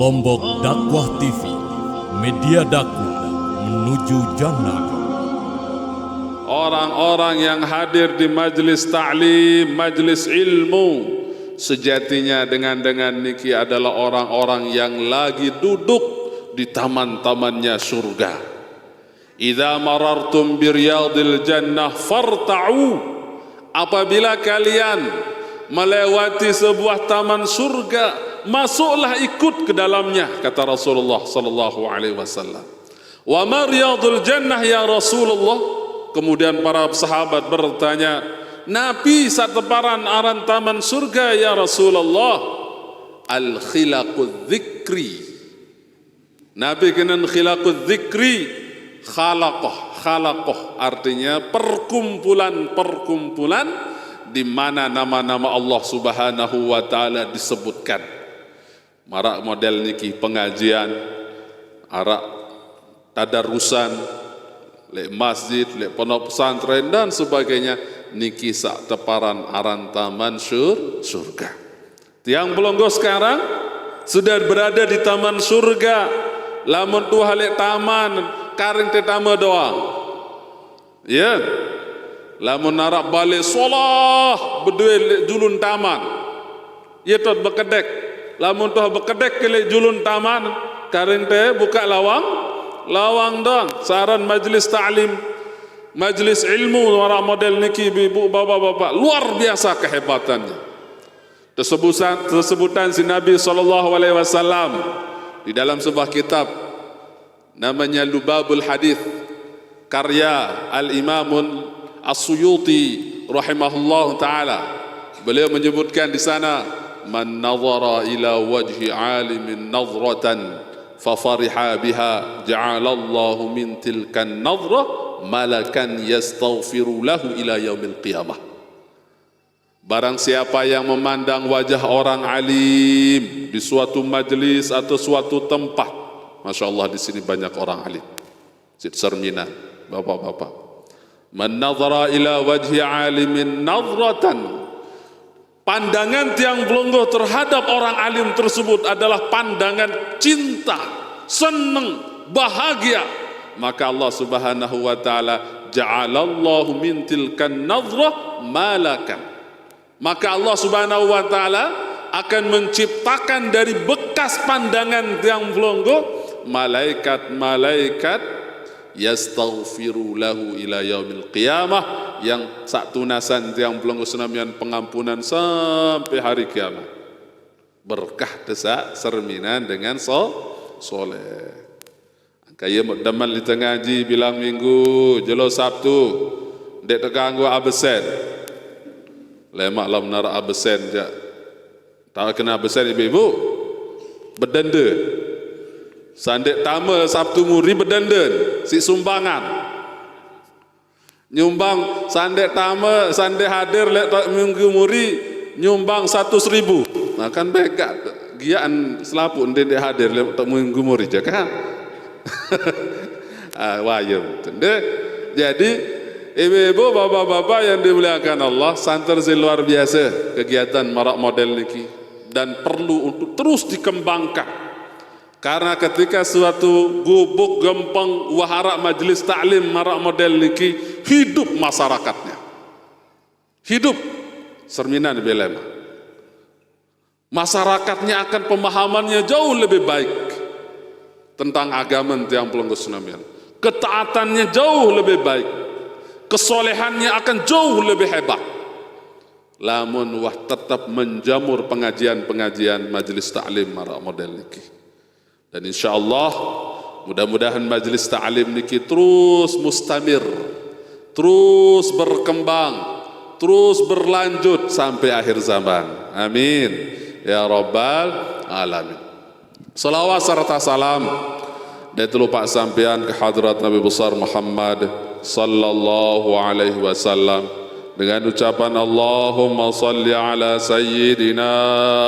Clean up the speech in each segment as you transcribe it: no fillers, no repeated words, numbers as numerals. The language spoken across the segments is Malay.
Lombok Dakwah TV, media dakwah menuju jannah. Orang-orang yang hadir di majlis ta'lim, majlis ilmu, sejatinya dengan niki adalah orang-orang yang lagi duduk di taman-tamannya surga. Idza marartum biryadil jannah farta'u. Apabila kalian melewati sebuah taman surga, masuklah ikut ke dalamnya, kata Rasulullah sallallahu alaihi wasallam. Wa ma riyadul jannah ya Rasulullah? Kemudian para sahabat bertanya, Nabi sateparan aran taman surga ya Rasulullah? Al khilaqudz dzikri. Nabi kenen khilaqudz dzikri, khalaqah artinya perkumpulan-perkumpulan di mana nama-nama Allah Subhanahu wa taala disebutkan. Marak model niki pengajian, arak tadarusan, lek masjid, lek pondok pesantren dan sebagainya, niki sak teparan aran taman surga. Tiang Pelonggo sekarang sudah berada di taman surga. Lamun tu halik taman karing tetama doang. Ya. Lamun narak balik solah berdua julun taman. Ya tot bekedek. Lamun tu bekedek ke julun taman karing teh buka lawang dong. Saran majlis ta'lim, majlis ilmu orang model niki ibu bapak-bapak luar biasa kehebatannya. Tersebutan si Nabi SAW di dalam sebuah kitab namanya Lubabul Hadith, karya Al-Imam As-Suyuti rahimahullah taala. Beliau menyebutkan di sana, man nazara ila wajhi alimin nazratan fafariha biha ja'alallahu min tilkan nazrah malakan yastaghfiru lahu ila yaumil qiyamah. Barang siapa yang memandang wajah orang alim di suatu majlis atau suatu tempat, Masya Allah di sini banyak orang alim, cerminan bapak-bapak. Man nazara ila wajhi alimin nazratan, pandangan Tiang Pelonggo terhadap orang alim tersebut adalah pandangan cinta, senang, bahagia, maka Allah Subhanahu wa taala ja'alallahu min tilkan nazrah malakan. Maka Allah Subhanahu wa taala akan menciptakan dari bekas pandangan Tiang Pelonggo malaikat-malaikat yastaghfiru lahu ila yaumil qiyamah, yang sak tunasan Tiang Pelonggo senamian pengampunan sampai hari kiamat. Berkah desa serminan dengan soleh. Kaya daman di tengah ngaji bilang minggu jelo Sabtu dek terganggu absen. Lemak lah menar absen je. Tak kena absen ibu-ibu. Berdenda. Sandek tama Sabtu muri berdenden si sumbangan. Nyumbang sandek tama, sandek hadir lek minggu muri nyumbang 100.000. Nah kan begak giaan selapu ndek hadir lek minggu muri je kan. Wayem. Jadi ibu-ibu, bapak-bapak yang dimuliakan Allah, santerzi luar biasa kegiatan marak model niki dan perlu untuk terus dikembangkan. Karena ketika suatu gubuk gempeng wahara majlis taklim marak model niki hidup masyarakatnya, hidup serminan belema, masyarakatnya akan pemahamannya jauh lebih baik tentang agama Tiang Pelonggo senamian, ketaatannya jauh lebih baik, kesolehannya akan jauh lebih hebat. Lamun wah tetap menjamur pengajian-pengajian majlis taklim marak model niki. Dan insyaallah mudah-mudahan majlis ta'lim niki terus mustamir, terus berkembang, terus berlanjut sampai akhir zaman. Amin ya rabbal alamin. Salawat serta salam dan terlupa sampean ke hadrat Nabi besar Muhammad sallallahu alaihi wasallam dengan ucapan Allahumma salli ala sayyidina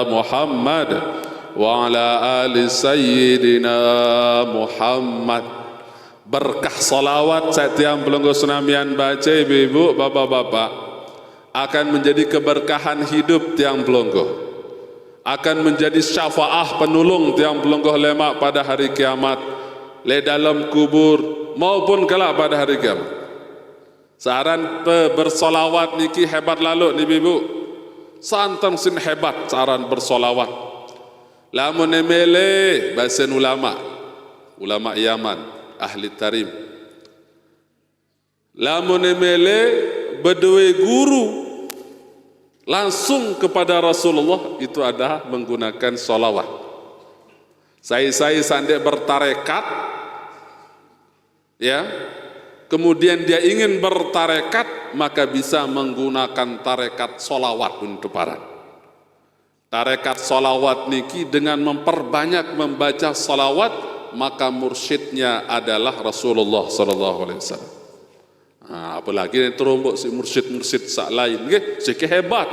Muhammad wa ala ali sayyidina Muhammad. Berkah salawat Tiang Pelonggo senamian baca ibu-ibu, bapak-bapak akan menjadi keberkahan hidup Tiang Pelonggo, akan menjadi syafaah penolong tiang pelenggoh lemak pada hari kiamat, le dalam kubur maupun kelak pada hari kiamat. Saran bersolawat niki hebat lalu ni ibu. Santan sin hebat saran bersolawat. Lamun emele bahasan ulama Yaman ahli tarim. Lamun emele berdua guru langsung kepada Rasulullah, itu adalah menggunakan solawat. Saya sandek bertarekat, ya, kemudian dia ingin bertarekat, maka bisa menggunakan tarekat solawat untuk para. Tarekat solawat niki dengan memperbanyak membaca solawat, maka mursyidnya adalah Rasulullah sallallahu alaihi wasallam. Apalagi yang terombok si mursyid sak lain, nggih, sikit hebat.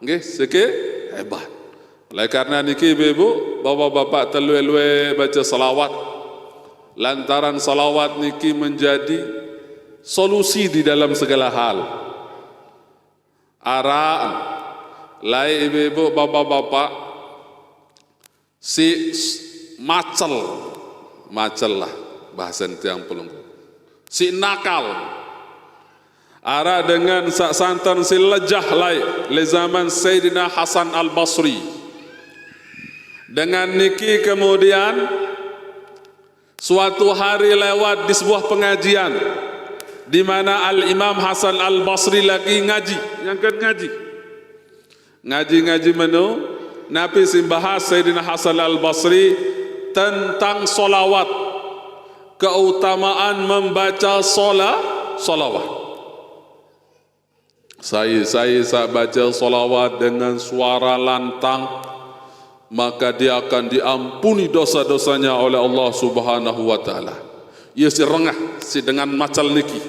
Nggih, sikit hebat. Oleh karena niki ibu, bapak-bapak telue-lue baca salawat. Lantaran salawat niki menjadi solusi di dalam segala hal. Lai ibu, bapak-bapak si macel lah bahasa tiang pelunggu. Si nakal ara dengan sak santan si lejah lai le zaman Sayyidina Hasan Al-Basri. Dengan niki kemudian suatu hari lewat di sebuah pengajian di mana Al-Imam Hasan Al-Basri lagi ngaji, ngangkat ngaji menu Nabi simbahas Sayyidina Hasan Al-Basri tentang solawat, keutamaan membaca solawat. Saya baca solawat dengan suara lantang, maka dia akan diampuni dosa-dosanya oleh Allah Subhanahu wa taala. Ia si rengah si dengan macal niki.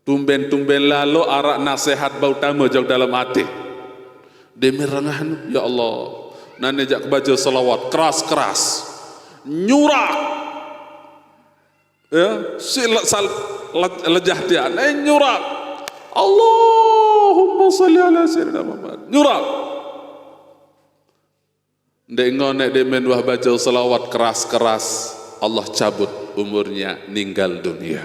Tumben lalu arak nasihat bau tamu jauh dalam hati. Demi rengah, ya Allah, nane jak baca solawat keras-keras, nyurak. Ya, si lejah dia, nyurak. Allahumma salli ala sayyidina Muhammad. Nyurak. Ndek ngonek demen wah baca selawat keras-keras, Allah cabut umurnya, ninggal dunia.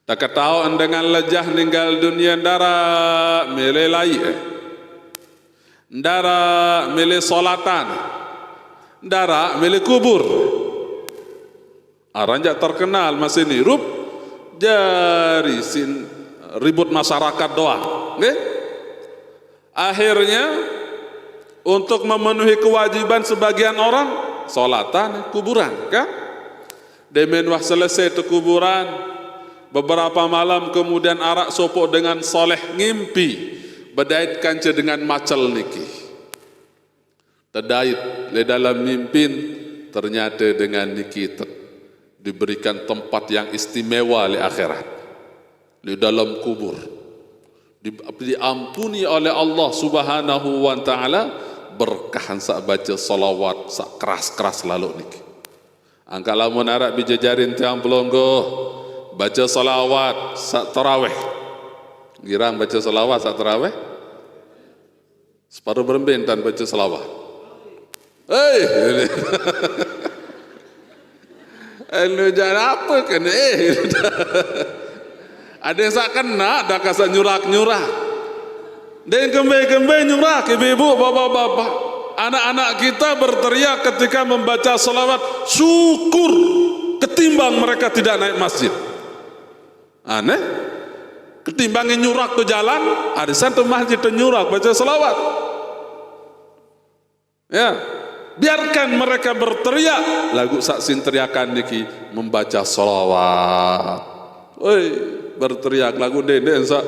Tak tahu dengan lejah ninggal dunia, ndara mele lai, ndara mele solatan, ndara mele kubur. Ranjak terkenal masih ni rup jari sin ribut masyarakat doang, nggih. Akhirnya untuk memenuhi kewajiban sebagian orang solatan kuburan, kan? Demen wah selesai tu kuburan, beberapa malam kemudian arak sopok dengan soleh ngimpi bedait kanca dengan macal niki. Terdait le dalam mimpin ternyata dengan niki diberikan tempat yang istimewa di akhirat, di dalam kubur, diampuni oleh Allah Subhanahu wa taala berkahan sak baca salawat sak keras-keras lalu niki. Angka lamun arab bijajarin tiang pelonggo baca salawat sak tarawih. Girang baca salawat sak tarawih. Separuh berembentan baca salawat. Elu jangan apa kan? Ada yang sak kena, dah kasar nyurak. Dan kembe nyurak, ibu-ibu, bapak-bapak, anak-anak kita berteriak ketika membaca salawat, syukur ketimbang mereka tidak naik masjid. Aneh, ketimbang nyurak ke jalan, ada satu masjid nyurak baca salawat. Ya. Biarkan mereka berteriak, lagu saksin teriakan niki membaca salawat. Oi, berteriak lagu dendek sak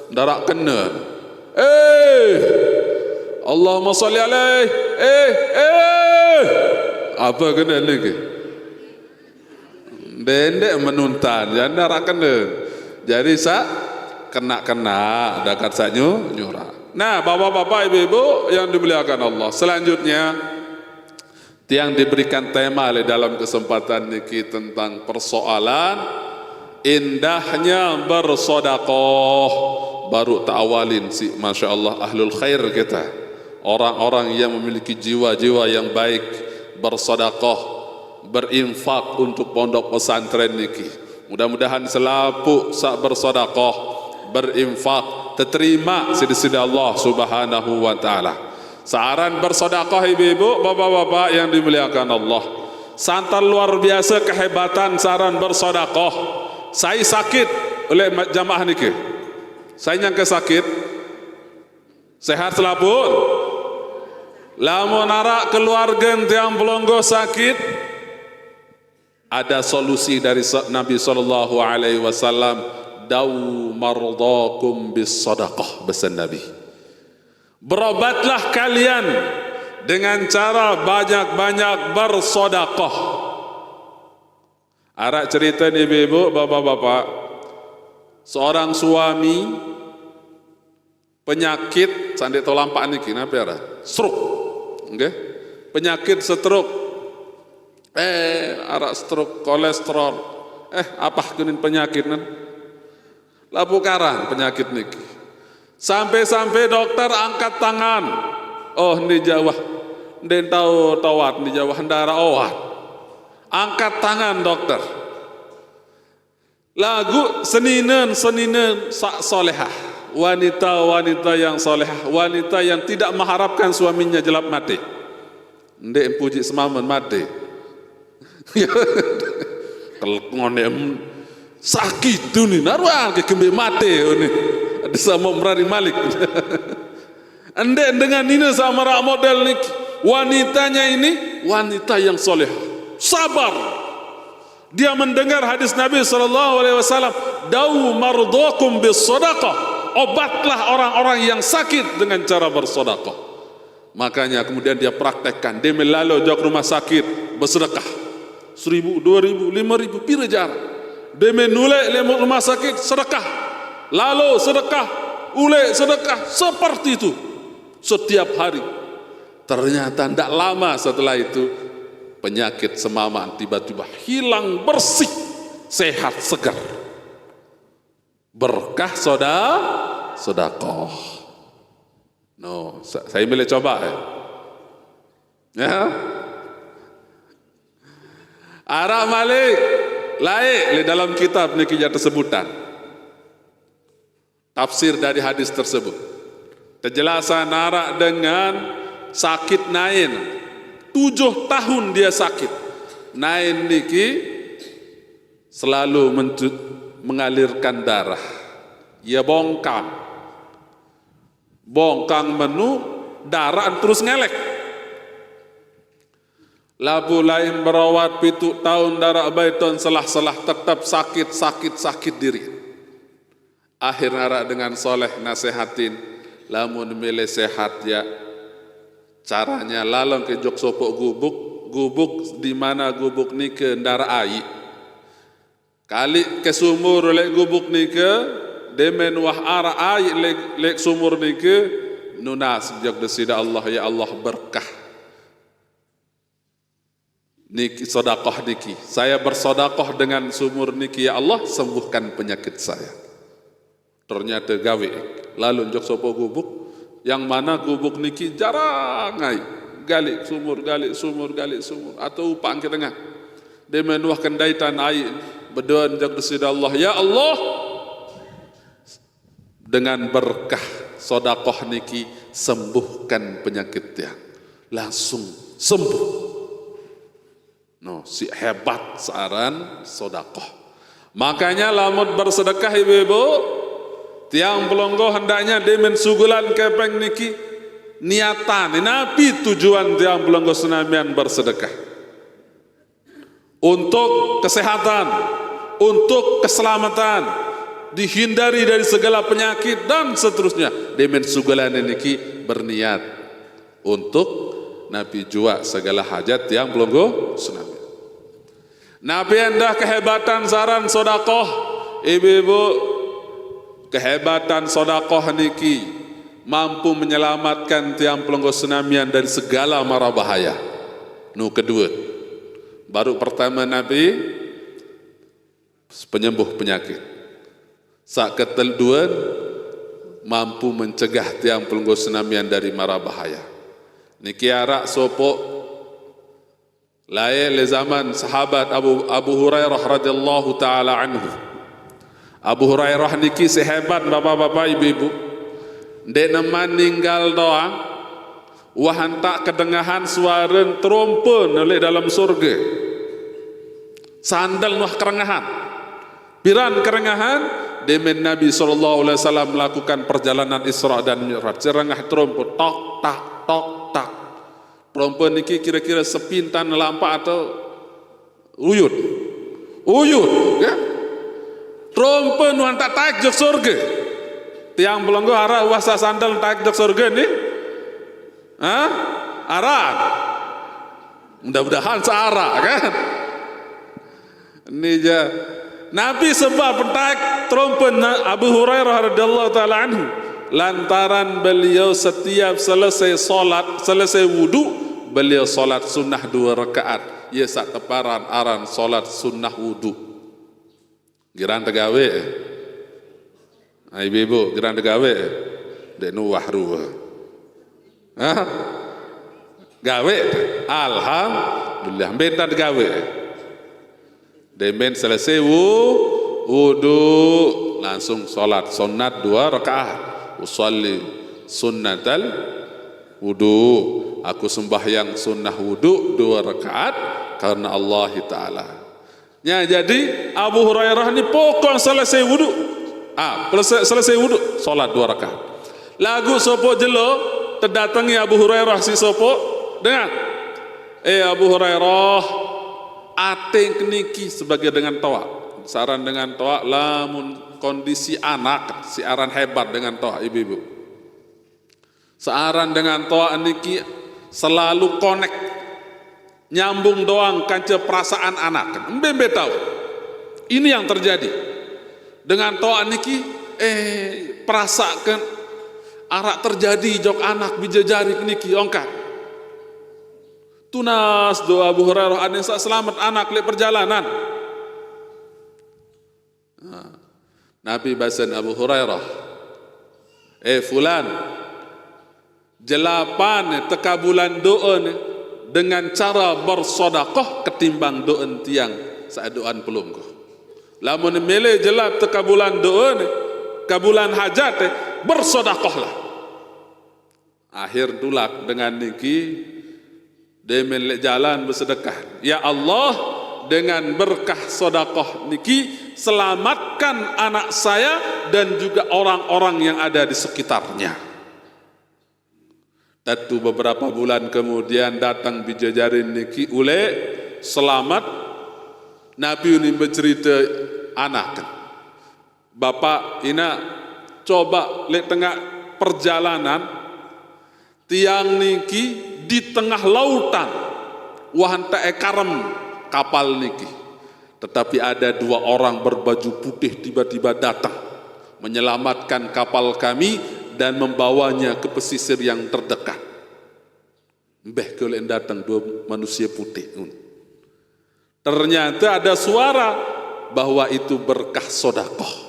darak kena. Allahumma salli alaihi. Apa kena niki? Dendek menuntan, jangan darak kena. Jadi sak kena dekat sak nyurak. Nah, bapak-bapak, ibu-ibu yang dimuliakan Allah, selanjutnya yang diberikan tema dalam kesempatan niki tentang persoalan indahnya bersedekah, baru ta'awalin si Masya Allah ahlul khair kita, orang-orang yang memiliki jiwa-jiwa yang baik, bersedekah, berinfak untuk pondok pesantren niki. Mudah-mudahan selapu sak bersedekah, berinfak terima sidi-sidi Allah Subhanahu wa taala. Saran bersedekah ibu-ibu, bapak-bapak yang dimuliakan Allah, sangat luar biasa kehebatan saran bersedekah. Saya sakit oleh jamaah niki, saya nyangka sakit, sehat selapun. Lamun arak keluarga yang pelonggo sakit, ada solusi dari Nabi sallallahu alaihi wasallam, daw mardakum bis sadaqah, pesan Nabi. Berobatlah kalian dengan cara banyak-banyak bersedekah. Arak cerita ni ibu, bapak-bapak, seorang suami penyakit sandik tolampak niki napa ya? Stroke. Okay? Penyakit stroke. Arak stroke, kolesterol. Apa kunin penyakit nan? Labu karang penyakit niki. Sampai-sampai dokter angkat tangan. Oh, ni Jawa. Den tahu tawat ni Jawa hendara owat. Angkat tangan dokter. Lagu seninen sak solehah. Wanita-wanita yang solehah, wanita yang tidak mengharapkan suaminya jelap mati. Ndek puji semamun mati. Kalau ngonem sakit tu ni, naruan ke kembe mati ni. Ada sama merari Malik. Ndek dengan ini sama rak model ni, wanitanya ini wanita yang solehah, sabar. Dia mendengar hadis Nabi SAW, "Dawu mardakum bis sadaqah." Obatlah orang-orang yang sakit dengan cara bersedekah. Makanya kemudian dia praktekkan. Dia melalui jauh rumah sakit bersedekah. 1.000, 2.000, 5.000 pira jar. Dia menulek lemuk rumah sakit sedekah. Lalu sedekah, ulek sedekah, seperti itu setiap hari. Ternyata tidak lama setelah itu penyakit semaman tiba-tiba hilang, bersih, sehat, segar. Berkah sedekah. No, saya boleh coba ya. Arah Malik laik dalam kitab niki tersebutan tafsir dari hadis tersebut. Kejelasan arak dengan sakit Nain, 7 tahun dia sakit. Nain niki selalu mengalirkan darah. Ya bongkang menu darah terus ngelek. Labu lain berawat 7 tahun darah baiton selah-selah tetap sakit diri. Akhirnya dengan soleh nasihatin, lamun milih sehat ya caranya lalong ke jok sopok gubuk di mana gubuk ni ke darah air. Kali ke sumur lek gubuk ni ke demen wah ara air lek sumur ni ke nunas jak desida Allah, ya Allah berkah niki sedekah niki, saya bersedekah dengan sumur niki, ya Allah sembuhkan penyakit saya. Ternyata gawe lalu jok sopo gubuk yang mana gubuk niki jarang ai gali sumur atau upang ke tengah demen wah kendaitan air berdoa jak desida Allah, ya Allah dengan berkah sedekah niki sembuhkan penyakitnya, langsung sembuh. No, si hebat saran sedekah. Makanya lamun bersedekah ibu-ibu, tiang pelonggo hendaknya demen sugulan kepeng niki niatan, napi tujuan tiang pelonggo senamian bersedekah untuk kesehatan, untuk keselamatan, dihindari dari segala penyakit dan seterusnya. Demen sugulan niki berniat untuk nabi jua segala hajat tiang pelonggo senamian. Nabi anda kehebatan saran sedekah ibu-ibu, kehebatan sedekah niki mampu menyelamatkan tiang pelonggo senamian dari segala mara bahaya. Nu kedua, baru pertama Nabi penyembuh penyakit. Sak keteluan mampu mencegah tiang pelunggu senamian dari mara bahaya. Niki arak sopok lain le zaman sahabat Abu Hurairah radhiyallahu taala anhu. Abu Hurairah niki sehebat bapak-bapak ibu-ibu, ndek neman ninggal doang wahantak kedengahan suara trompet oleh dalam surga. Sandal nuh kerengahan, piran kerengahan, demen Nabi SAW melakukan perjalanan Isra dan Mi'raj. Cerengah trompet, tok tak tok tak. Trompet niki kira-kira sepintan lampak atau uyut, ya. Trompet nuh tak taik jok surga. Tiang belenggu arah wasa sandal taik jok surga ni, arah. Mudah-mudahan searah kan. Ini je Nabi sebab pentak trompet Abu Hurairah radhiyallahu taala anhu lantaran beliau setiap selesai solat, selesai wudu, beliau solat sunnah 2 rakaat. Ia sak teparan aran solat sunnah wudu. Giran tegawe. Ibu giran tegawe. Dek nu wahru. Gawe. Alhamdulillah benta tegawe. Demen selesai wudu langsung solat sunat 2 rakaat. Usolli sunnatal wudu, aku sembahyang sunnah wudu 2 rakaat karena Allah Ta'ala. Ya, jadi Abu Hurairah ni pokok selesai wudu, selesai wudu solat 2 rakaat. Lagu sopo jelo terdatangi Abu Hurairah si sopo dengan Abu Hurairah ateng niki sebagai dengan toa, saran dengan toa, lamun kondisi anak si aran hebat dengan toa ibu-ibu. Searan dengan toa niki selalu connect, nyambung doang kanca perasaan anak. Mbembe tahu. Ini yang terjadi dengan toa niki. Perasakan arak terjadi jok anak bijajari niki ongkat. Tunas doa Abu Hurairah ada yang selamat anak le perjalanan. Nabi basan Abu Hurairah, fulan, jelapan tekabulan doa dengan cara bersodakoh ketimbang doa tiang seadoan pelunggu. Lamun mele jelap tekabulan doa kabulan hajat bersodakohlah. Akhir tulak dengan niki demen lek jalan bersedekah. Ya Allah, dengan berkah sodakoh niki selamatkan anak saya dan juga orang-orang yang ada di sekitarnya. Tentu beberapa bulan kemudian datang bijajarin niki ule selamat. Nabi ini bercerita anak, bapak ina coba lek tengah perjalanan tiang niki di tengah lautan wahanta karem kapal niki, tetapi ada 2 orang berbaju putih tiba-tiba datang menyelamatkan kapal kami dan membawanya ke pesisir yang terdekat. Mbeh kalian datang 2 manusia putih. Ternyata ada suara bahwa itu berkah sodakoh.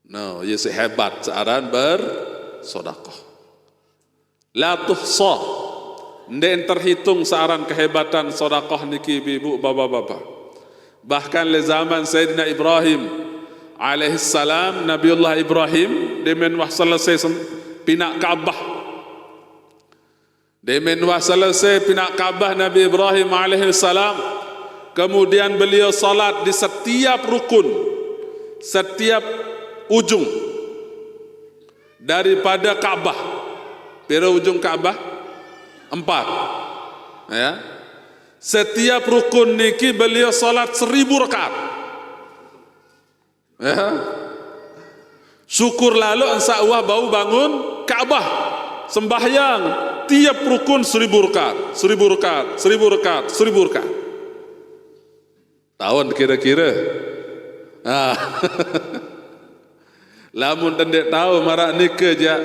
No, ya sehebat searan bersodakoh. La tuhsa, ndek terhitung searan kehebatan sodakoh niki ibu bapak-bapak. Bahkan le zaman Sayyidina Ibrahim alaihissalam, Nabiullah Ibrahim demen wah selesai pinak Ka'bah. Demen wah selesai pinak Ka'bah Nabi Ibrahim alaihissalam, kemudian beliau salat di setiap rukun, setiap ujung daripada Ka'bah. Pira ujung Ka'bah? 4. Ya. Setiap rukun niki beliau salat 1000 rakaat. Ya. Syukur lalu insya-Allah bau bangun Ka'bah sembahyang tiap rukun 1000 rakaat, 1000 rakaat, 1000 rakaat, 1000 rakaat. Tahun kira-kira. Lamun tendek tahu marak nikah je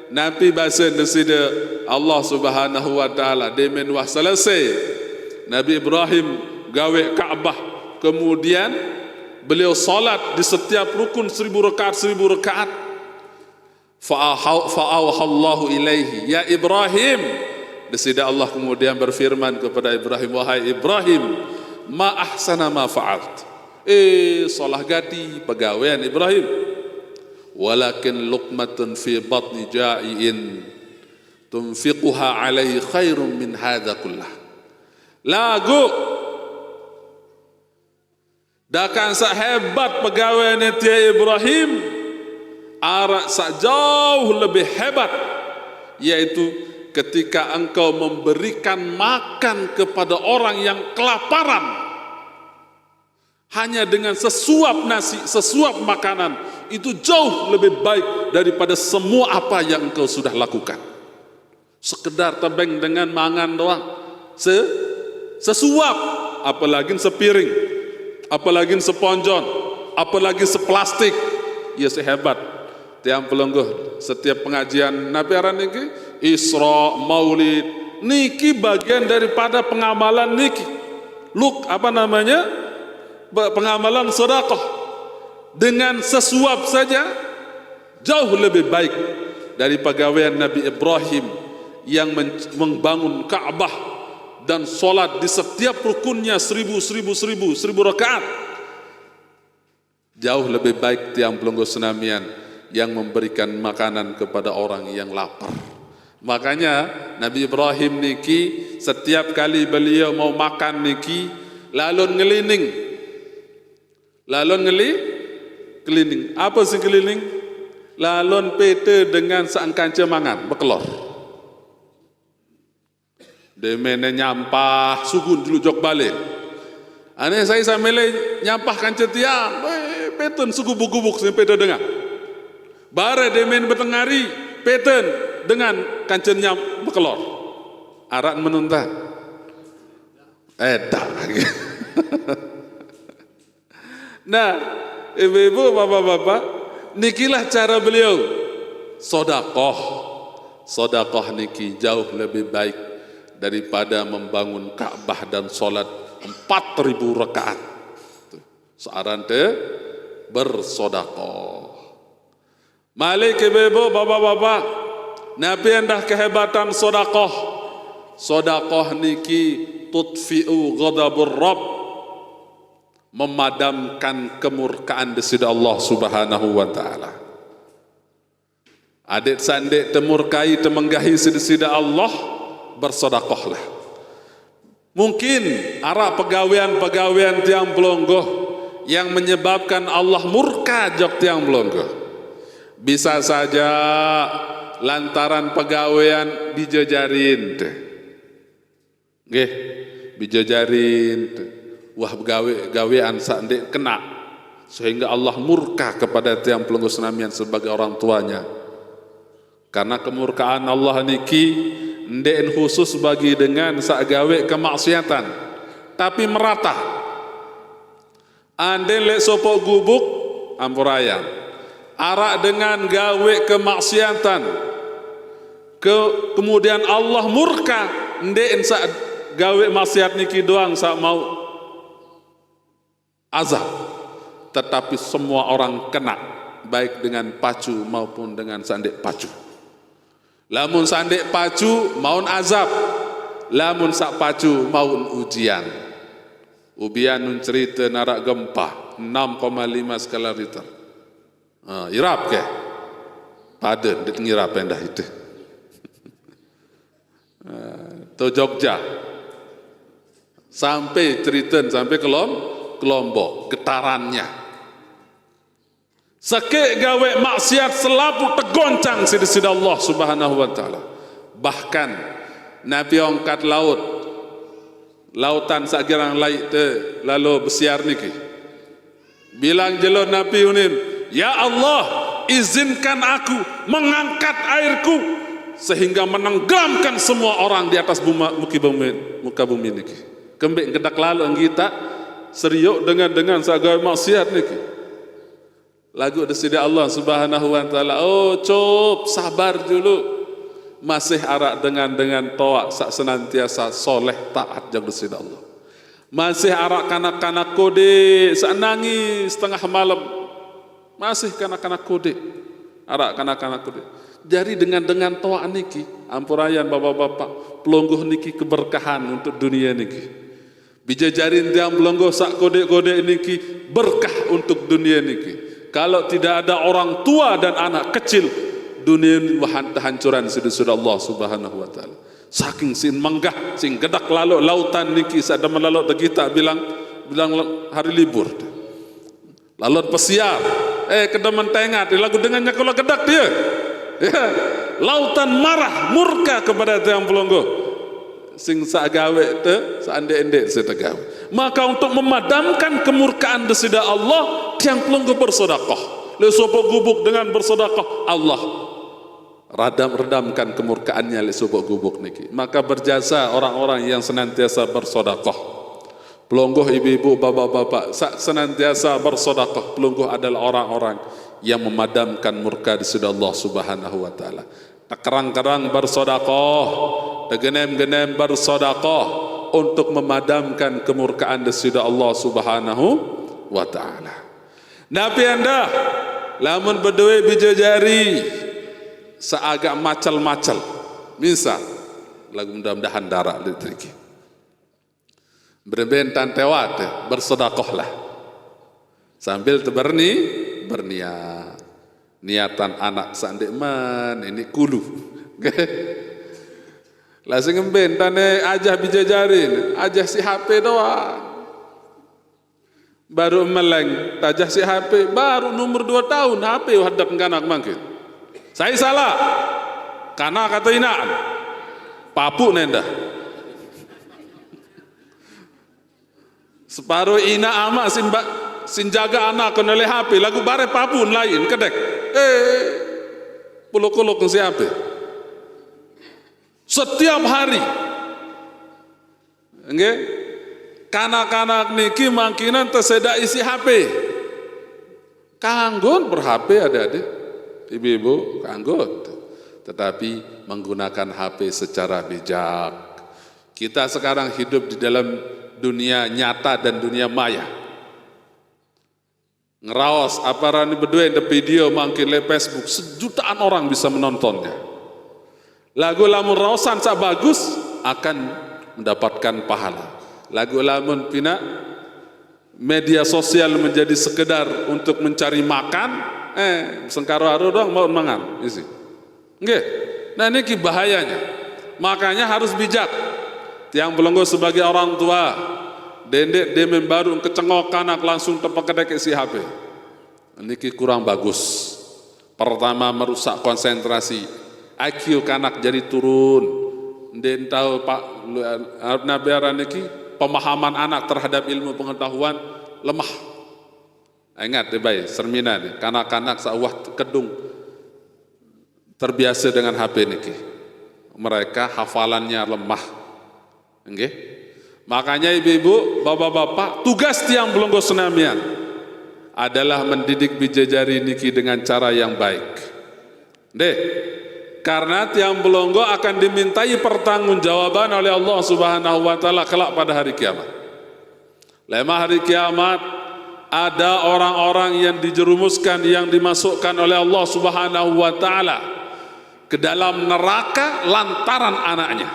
Nabi bahasa nesida Allah Subhanahu wa taala demen wah selesai Nabi Ibrahim gawe Ka'bah, kemudian beliau salat di setiap rukun 1000 rakaat, 1000 rakaat. fa'auhallahu ilaihi ya Ibrahim. Desida Allah kemudian berfirman kepada Ibrahim, wahai Ibrahim, ma ahsana ma fa'alt. Salah gadi pegawaian Ibrahim. Walakin luqmatun fi batni ja'iin tunfiquha alaihi khairum min hadha kullah. Lagu dakan sak hebat pegawaian dia Ibrahim, arak sak jauh lebih hebat, yaitu ketika engkau memberikan makan kepada orang yang kelaparan hanya dengan sesuap nasi, sesuap makanan, itu jauh lebih baik daripada semua apa yang engkau sudah lakukan. Sekedar tebeng dengan mangan doang, sesuap, apalagi sepiring, apalagi seponjon, apalagi seplastik, ya sehebat tiang pelengguh. Setiap pengajian Nabi aran niki Isra, Maulid niki bagian daripada pengamalan niki. Pengamalan sedekah dengan sesuap saja jauh lebih baik dari pegawaian Nabi Ibrahim yang membangun Ka'bah dan solat di setiap rukunnya 1000 rakaat. Jauh lebih baik tiang pelunggu senamian yang memberikan makanan kepada orang yang lapar. Makanya Nabi Ibrahim niki setiap kali beliau mau makan niki lalun ngelining. Apa sih keliling? Lalun pete dengan seangkanca mangan bekelor. Demene nyampah sugun dulu jok balik. Ane saya samele nyampah kanca tiang, peten sugu bubuk sampai dengar. Bare demen betengari peten dengan kanca nyam bekelor. Arak menunta. Tak lagi. Nah, ibu-ibu, bapak-bapak, nikilah cara beliau. Sodakoh niki jauh lebih baik daripada membangun Ka'bah dan solat 4000 rakaat. Searan bersodakoh. Malik ibu-ibu, bapak-bapak, Nabi endah kehebatan sodakoh. Sodakoh niki tutfi'u ghadabur Rabb, memadamkan kemurkaan desida Allah Subhanahu wa taala. Adik sandik temurkai temenggahi sedesida Allah, bersedekahlah. Mungkin arah pegawaian tiang pelonggoh yang menyebabkan Allah murka jok tiang pelonggoh. Bisa saja lantaran pegawaian dijajarin teh. Nggih, dijajarin teh. Wah gawean sandek kena sehingga Allah murka kepada tiang pelunggu senamian sebagai orang tuanya. Karena kemurkaan Allah niki ndek khusus bagi dengan sak gawe kemaksiatan, tapi merata. Ande lek sopok gubuk ampuraya arak dengan gawe kemaksiatan, kemudian Allah murka ndek sak gawe maksiat niki doang sak mau azab, tetapi semua orang kena, baik dengan pacu maupun dengan sandek pacu. Lamun sandek pacu maun azab, lamun sak pacu maun ujian. Ubian nun cerita narak gempa 6,5 skala Richter. Irap ke? Paden dit ngirap endah itu. To Jogja. Sampai cerita sampai Kelompok getarannya. Sakit gawe maksiat selalu tergoncang sida Allah Subhanahu wa taala. Bahkan Nabi angkat lautan sakirang laik te lalu besiar niki. Bilang jelo Nabi unin, ya Allah, izinkan aku mengangkat airku sehingga menenggelamkan semua orang di atas muka bumi niki. Kembek gedak lalu kita seriuk dengan sagai maksiat niki. Lagu desida Allah Subhanahu wa taala, oh cop sabar dulu. Masih arak dengan toak sak senantiasa soleh taat jag desida Allah. Masih arak kanak-kanak kode sak nangis setengah malam. Masih kanak-kanak kode. arak kanak-kanak kudu. Jadi dengan toa niki, ampurayan bapak-bapak, pelonggoh niki keberkahan untuk dunia niki. Bijajarin tiang pelonggoh sak kode-kode niki berkah untuk dunia niki. Kalau tidak ada orang tua dan anak kecil, dunia ini hancuran sudah Allah Subhanahu wa taala. Saking sin menggah, sing gedak lalu lautan niki sada melalok kita bilang hari libur. Lalu pesiar, kedemen tengat, lagu dengannya kalau gedak dia. Ya, lautan marah murka kepada tiang pelonggo sing saagawe te saande-ende setegawe. Maka untuk memadamkan kemurkaan desida Allah, tiang pelonggo bersedekah. Le sopok gubuk dengan bersedekah, Allah redamkan kemurkaannya le sopok gubuk niki. Maka berjasa orang-orang yang senantiasa bersedekah. Pelonggoh ibu-ibu, bapak-bapak senantiasa bersedekah. Pelonggoh adalah orang-orang yang memadamkan murka di sisi Allah Subhanahu wa taala. Kerang-kerang bersedekah, genem-genem bersedekah untuk memadamkan kemurkaan di sisi Allah Subhanahu wa taala. Nabi anda lamun berdua bijajari seagak macal-macal. Misal lagu mudah-mudahan darah litriki. Berbentan tewat bersedekahlah. Sambil berniat niatan anak sandik man ini kulu lah sing bentane ajah bijajarin ajah si HP doang baru meleng tajah si HP baru nomor 2 tahun HP hadap kanak mangkin saya salah karena kata inaan papu nenda separuh ina ama sin jaga anak kena oleh HP lagu bare papun lain kedek puluk-puluk siapa setiap hari nggih kanak-kanak niki mangkinan terseda isi HP kanggon ber-HP adik-adik ibu-ibu kanggon tetapi menggunakan HP secara bijak. Kita sekarang hidup di dalam dunia nyata dan dunia maya. Ngeraos apa rani berdua di video mangkin le Facebook sejutaan orang bisa menontonnya. Lagu lamun raosan sak bagus akan mendapatkan pahala. Lagu lamun pina media sosial menjadi sekedar untuk mencari makan, sengkaro-aro doang mau mangan, isi. Nggih. Nah ini bahayanya. Makanya harus bijak. Tiang pelonggo sebagai orang tua dendek demen baru kecengok anak langsung terpekedek si HP niki kurang bagus. Pertama merusak konsentrasi IQ kanak jadi turun den tahu Pak Nabi niki pemahaman anak terhadap ilmu pengetahuan lemah. Ingat deh baik sermina nih kanak-kanak sawah kedung terbiasa dengan HP niki mereka hafalannya lemah. Nggih. Makanya ibu-ibu, bapak-bapak, tugas tiang pelonggo senamian adalah mendidik bijajari niki dengan cara yang baik. Deh, karena tiang pelonggo akan dimintai pertanggungjawaban oleh Allah Subhanahu wa taala kelak pada hari kiamat. Lemah hari kiamat ada orang-orang yang dijerumuskan yang dimasukkan oleh Allah Subhanahu wa taala ke dalam neraka lantaran anaknya.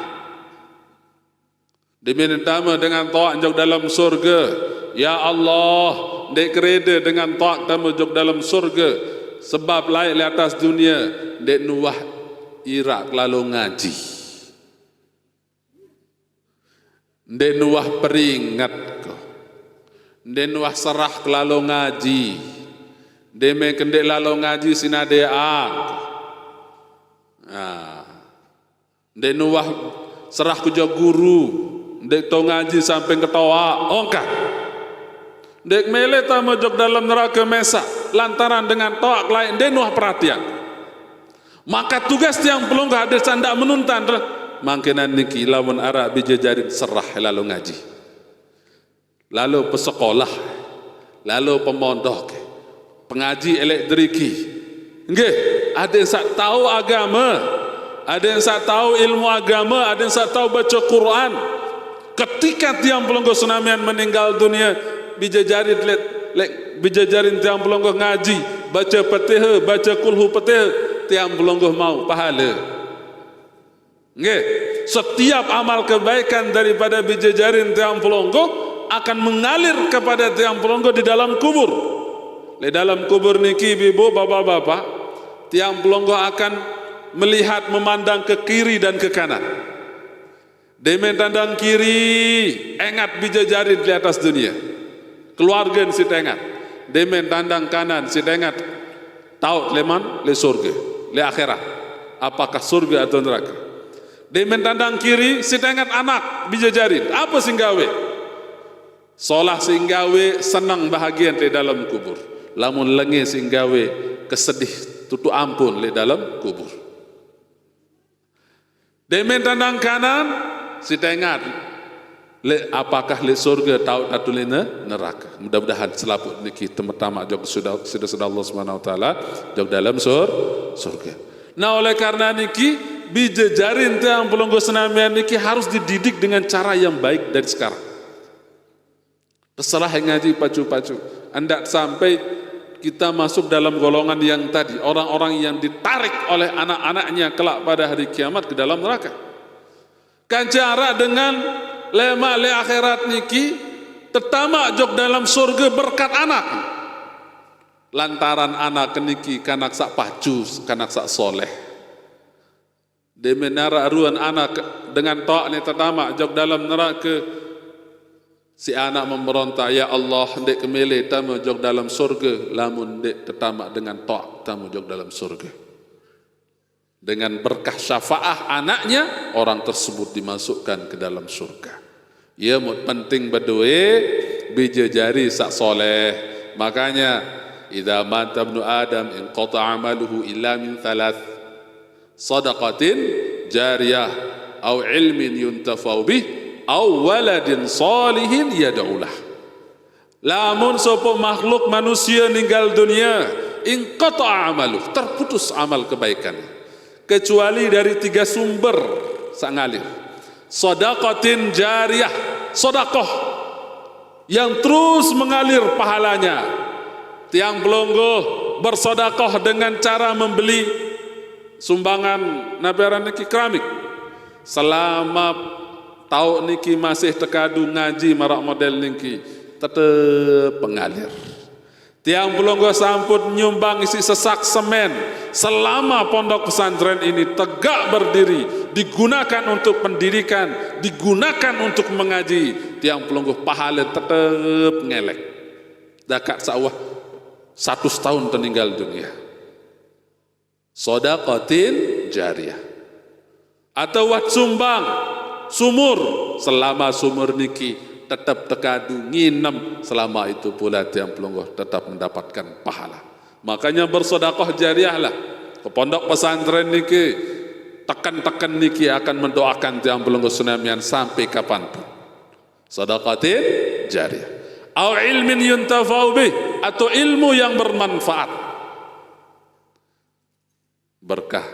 Diminta dengan taat jauh dalam surga. Ya Allah, dek kereda dengan taat tamu jauh dalam surga. Sebab layak di atas dunia, dek nuwah Irak lalu ngaji. Dek nuwah peringat ko. Dek nuwah serah lalu ngaji. Dek mekendek lalu ngaji sinade ang. Dek nuwah serah kujo guru. Dek tau ngaji sampai ketawa ongkat. Dek mele tamu jok dalam neraka mesa lantaran dengan toak lain denuh perhatian. Maka tugas tiang pelonggo hadir sandak menuntan mangkinan niki lamun ara bijajarin serah lalu ngaji. Lalu pesekolah, lalu pemondok, pengaji elektriki. Nggih, ada yang sak tahu agama, ada yang sak tahu ilmu agama, ada yang sak tahu baca Quran. Ketika tiang pelonggo senamian meninggal dunia, bijajarin tiang pelonggo ngaji, baca Fatihah, baca kulhu Fatihah, tiang pelonggoh mau pahala. Nggih, setiap amal kebaikan daripada bijajarin tiang pelonggoh akan mengalir kepada tiang pelonggoh di dalam kubur. Di dalam kubur niki ibu, bapak-bapak, tiang pelonggoh akan melihat, memandang ke kiri dan ke kanan. Demen tandang kiri, ingat bijajarin di atas dunia. Keluarga si tengat. Demen tandang kanan si tengat. Tahu leman le surga, le akhirat. Apakah surga atau neraka? Demen tandang kiri si tengat anak bijajarin. Apa singgawe? Solah singgawe senang bahagian di dalam kubur. Lamun lengi singgawe kesedih tutu ampun di dalam kubur. Demen tandang kanan si tengat. Apakah le surga tahu atau le neraka? Mudah-mudahan selaput niki teman-teman jog sudah Allah Subhanahu wa taala jog dalam surga. Nah, oleh karena niki bijajarin tiang pelonggoh senamian niki harus dididik dengan cara yang baik dari sekarang. Terserah yang ngaji pacu-pacu. Anda sampai kita masuk dalam golongan yang tadi, orang-orang yang ditarik oleh anak-anaknya kelak pada hari kiamat ke dalam neraka. Kan cara dengan lema le akhirat niki tetama jog dalam surga berkat anak. Lantaran anak niki kanak sak pacu, kanak sak soleh. Demenara aruan anak dengan taat ni tetama jog dalam neraka. Si anak memberontak, ya Allah ndek kemele tamu jog dalam surga, lamun ndek tetama dengan taat tamu jog dalam surga. Dengan berkah syafaah anaknya, orang tersebut dimasukkan ke dalam surga. Ya, penting berdua bijajari sak soleh. Makanya idza mata ibnu adam inqata amaluhu illa min thalath, sadaqatin jariyah au ilmin yuntafau bih au waladin salihin yad'ulah. Lamun sapa makhluk manusia ninggal dunia, inqata amaluh, terputus amal kebaikannya, kecuali dari 3 sumber sangalir. Sadaqatin jariyah, sedekah yang terus mengalir pahalanya. Tiang pelonggoh bersedekah dengan cara membeli sumbangan nabaran niki keramik. Selama tahun niki masih tekadu ngaji marak model niki tetap pengalir. Tiang pelonggoh sampun nyumbang isi sesak semen selama pondok pesantren ini tegak berdiri, digunakan untuk pendidikan, digunakan untuk mengaji. Tiang pelonggoh pahala tetap ngelek. Dakat sawah 100 tahun meninggal dunia. Shadaqatin jariyah. Atau wat sumbang sumur, selama sumur niki tetap tekadu nginem, selama itu pula tiang pelonggoh tetap mendapatkan pahala. Makanya bersedekah jariahlah ke pondok pesantren niki, tekan-tekan niki akan mendoakan tiang pelonggoh senamian sampai kapanpun. Sedekatin jariah au ilmin yuntafau bih, atau ilmu yang bermanfaat. Berkah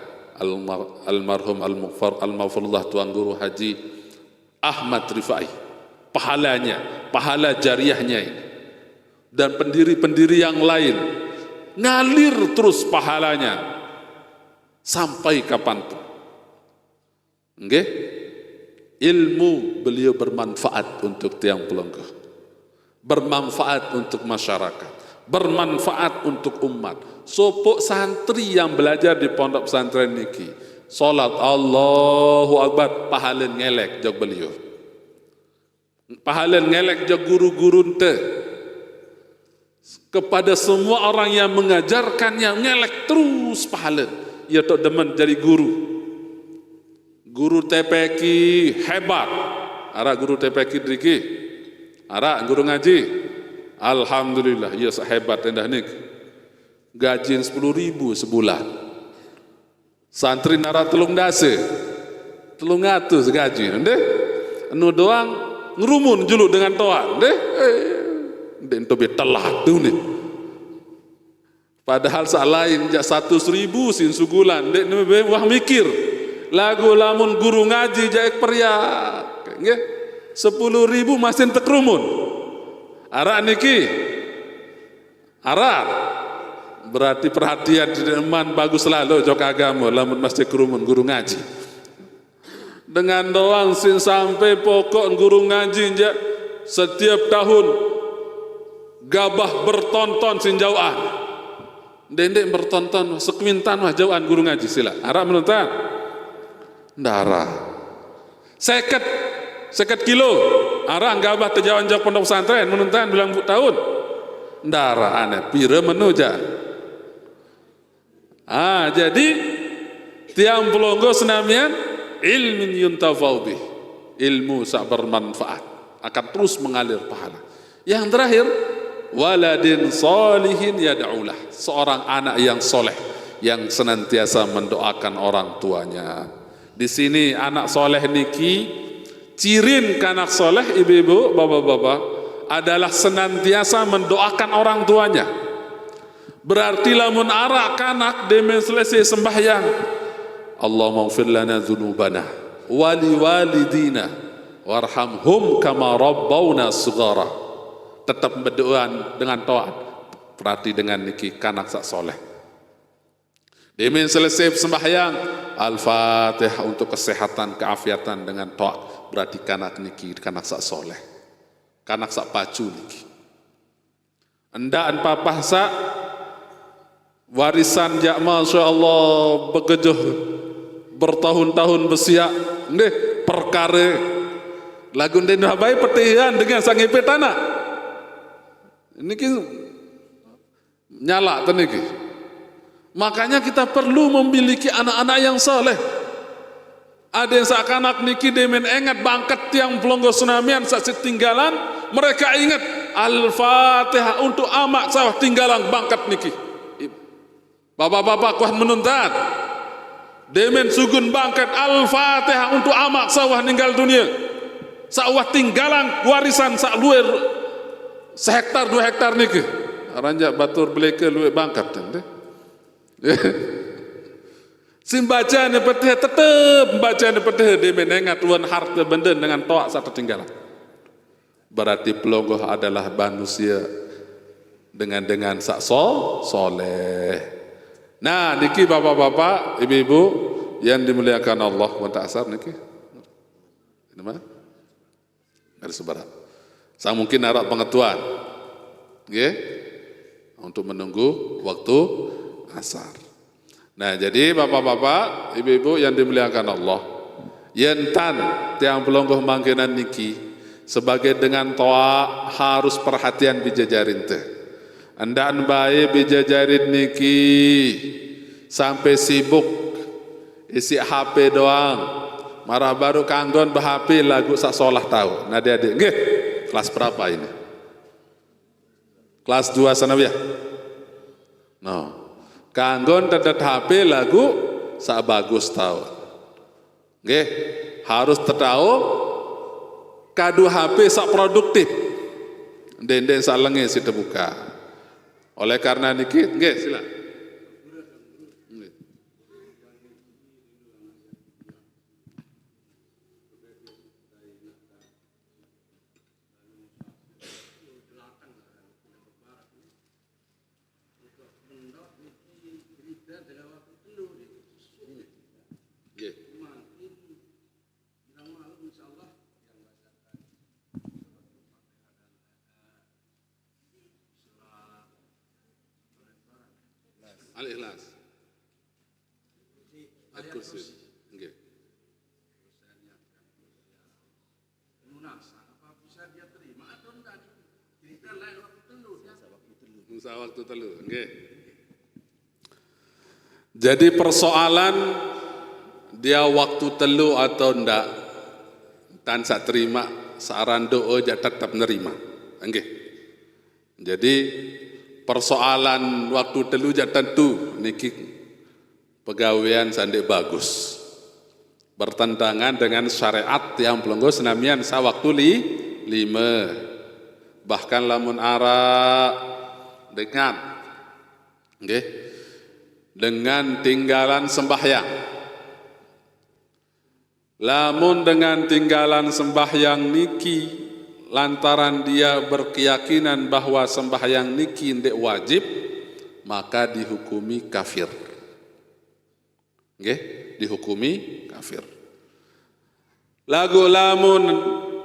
almarhum al-maghfurullah Tuan Guru Haji Ahmad Rifai, pahalanya, pahala jariahnya ini, dan pendiri-pendiri yang lain ngalir terus pahalanya sampai kapanpun. Nggih, ilmu beliau bermanfaat untuk tiang pelonggoh, bermanfaat untuk masyarakat, bermanfaat untuk umat. Sopok santri yang belajar di pondok pesantren niki, salat Allahu Akbar, pahala ngelek jog beliau. Pahala ngelek jog guru-guru ente. Kepada semua orang yang mengajarkannya ngelek terus pahala. Ya tok demen jadi guru. Guru TPQ hebat. Ara guru TPQ driki. Ara guru ngaji. Alhamdulillah, ya sehebat endah nik. Gaji 10.000 sebulan. Santri nara telung dase, 300 gaji, ndeh. Anu doang ngerumun julu dengan toa, ndeh. Ndeh tobe telah tuh nih. Padahal sak lain jak 100.000 sin sugulan, ndeh nebe wah mikir. Lagu lamun guru ngaji jaek periak, nggih. 10.000 masih tekrumun. Ara niki. Ara berarti perhatian teman bagus selalu jok agama lamun masjid kerumun guru ngaji dengan doang sin sampai pokok guru ngaji je setiap tahun gabah bertonton sin jauhan dendek bertonton sekwintan mah jauhan guru ngaji sila arah menonton darah seket kilo arah gabah terjauhan jauh pondok pesantren menonton bilang tahun darah aneh pira menuja. Jadi tiang pelonggo senamian ilmin yuntafau bih, ilmu sak bermanfaat akan terus mengalir pahala. Yang terakhir waladin solihin yad'ulah, seorang anak yang soleh yang senantiasa mendoakan orang tuanya. Di sini anak soleh niki cirin kanak soleh ibu-ibu bapak-bapak adalah senantiasa mendoakan orang tuanya. Berarti lamun arak kanak demen selesai sembahyang Allahumma ighfir lana dzunubana wali walidina warhamhum kama rabbawna shighara, tetap berdoa dengan taat berarti dengan niki kanak sak soleh demen selesai sembahyang al-fatihah untuk kesehatan keafiatan dengan taat berarti kanak niki kanak sak soleh kanak sak pacu niki endaan papah sak warisan jak masyaallah begejuh bertahun-tahun besiak ndeh perkara lagu den habai petihan dengan sangipe tanah niki nyala teniki makanya kita perlu memiliki anak-anak yang saleh ada yang sakanak niki demen engat bangkat tiang pelonggo sunamian sak tinggalan mereka ingat al-fatihah untuk amak sawah tinggalan bangkat niki. Bapak-bapak kuat menuntat demen sugun bangkat al-fatihah untuk amak sawah ninggal dunia sawah tinggalan warisan sak luar sehektar 2 hektar niki ranjak batur beleke luar bangkat deh simbaca ne petih tetep baca ne petih demen engat tuan harta benda dengan toak satu tinggalan berarti pelonggoh adalah manusia dengan sak soleh. Nah, niki bapak-bapak, ibu-ibu yang dimuliakan Allah wa ta'ala niki. Nama? Ada sebarang. Sang mungkin harap pengetahuan. Nggih. Untuk menunggu waktu asar. Nah, jadi bapak-bapak, ibu-ibu yang dimuliakan Allah, yentan tiang pelonggoh mangkenan niki sebagai dengan toa harus perhatian bijajarin teh. Andaan baik bijajarin niki sampai sibuk isi HP doang. Marah baru kanggon bah-HP lagu sak solah tahu. Nah adik-adik, nggih. Kelas berapa ini? Kelas 2 sanawiyah. No. Kanggon tetet HP lagu sak bagus tahu. Nggih, harus tahu kadu HP sak produktif. Den-den sak lengi si terbuka. Oleh karena niki, nggih sila. Al-Ikhlas. Al-Kursi. Nggih. Apa bisa dia terima atau enggak? Cerita lain waktu telu ya. Waktu telu. Nggih. Jadi persoalan dia waktu telu atau enggak tan sak terima saran doa ja tetap nerima. Nggih. Jadi persoalan waktu telu ja tentu niki pegawaian sandek bagus bertentangan dengan syariat yang pelonggo senamian sa waktu 5 bahkan lamun ara dengan nggih dengan tinggalan sembahyang lamun dengan tinggalan sembahyang niki lantaran dia berkeyakinan bahwa sembahyang niki ndek wajib maka dihukumi kafir. Nggih, dihukumi kafir. Lagu lamun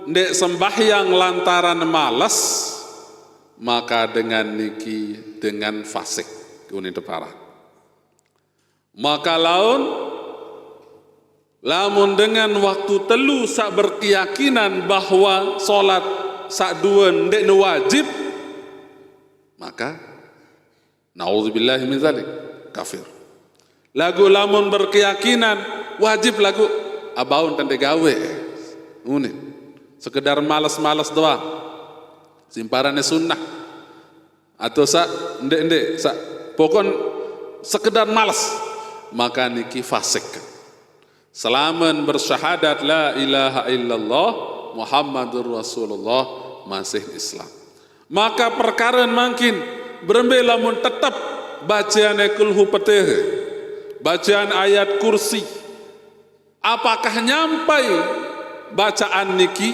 ndek sembahyang lantaran malas, maka dengan niki dengan fasik kuning parah. Maka lamun dengan waktu telu sak berkeyakinan bahwa solat sak dua ndek wajib, maka naudzubillahi min zalik kafir. Lagu lamun berkeyakinan wajib lagu abaun tanda gawe ngene sekedar malas-malas doang simparane sunnah atau sak ndek sak pokon sekedar malas, maka niki fasik. Selaman bersyahadat la ilaha illallah Muhammadur Rasulullah masih Islam, maka perkara makin berembe lamun tetap bacaan kulhu peteh, bacaan ayat kursi, apakah nyampai bacaan niki?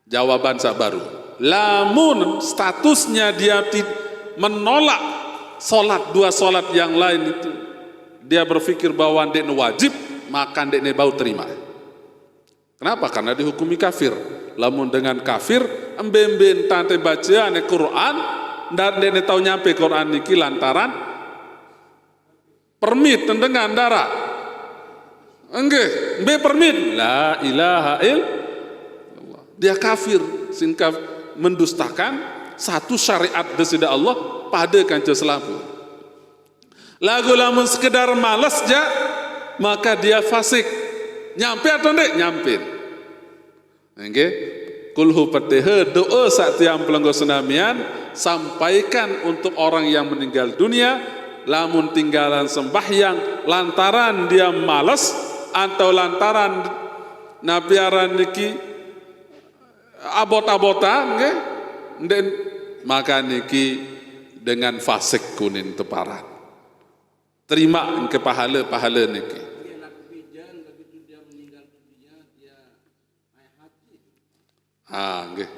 Jawaban sabaru. Lamun statusnya dia menolak solat dua solat yang lain itu, dia berpikir bahwa ndek wajib, maka ndek bau terima. Kenapa? Karena dihukumi kafir. Lamun dengan kafir, embe-embe tante bacaan Quran, dan ndek tahu nyampe Quran niki lantaran permit dengan darah. Enggak, be permit la ilaha illallah. Dia kafir, singkaf mendustakan satu syariat desida Allah pada kanca selapu. Lagu lamun sekedar malas ja, maka dia fasik. Nyampe atau ndek? Nyampe. Enggak, kulhu petehe doa saat tiang pelenggo senamian sampaikan untuk orang yang meninggal dunia, lamun tinggalan sembahyang lantaran dia malas atau lantaran nabiaran niki abot-abotan nggih, den maka niki dengan fasik kuning teparan. Terima ke pahala niki. Nggih.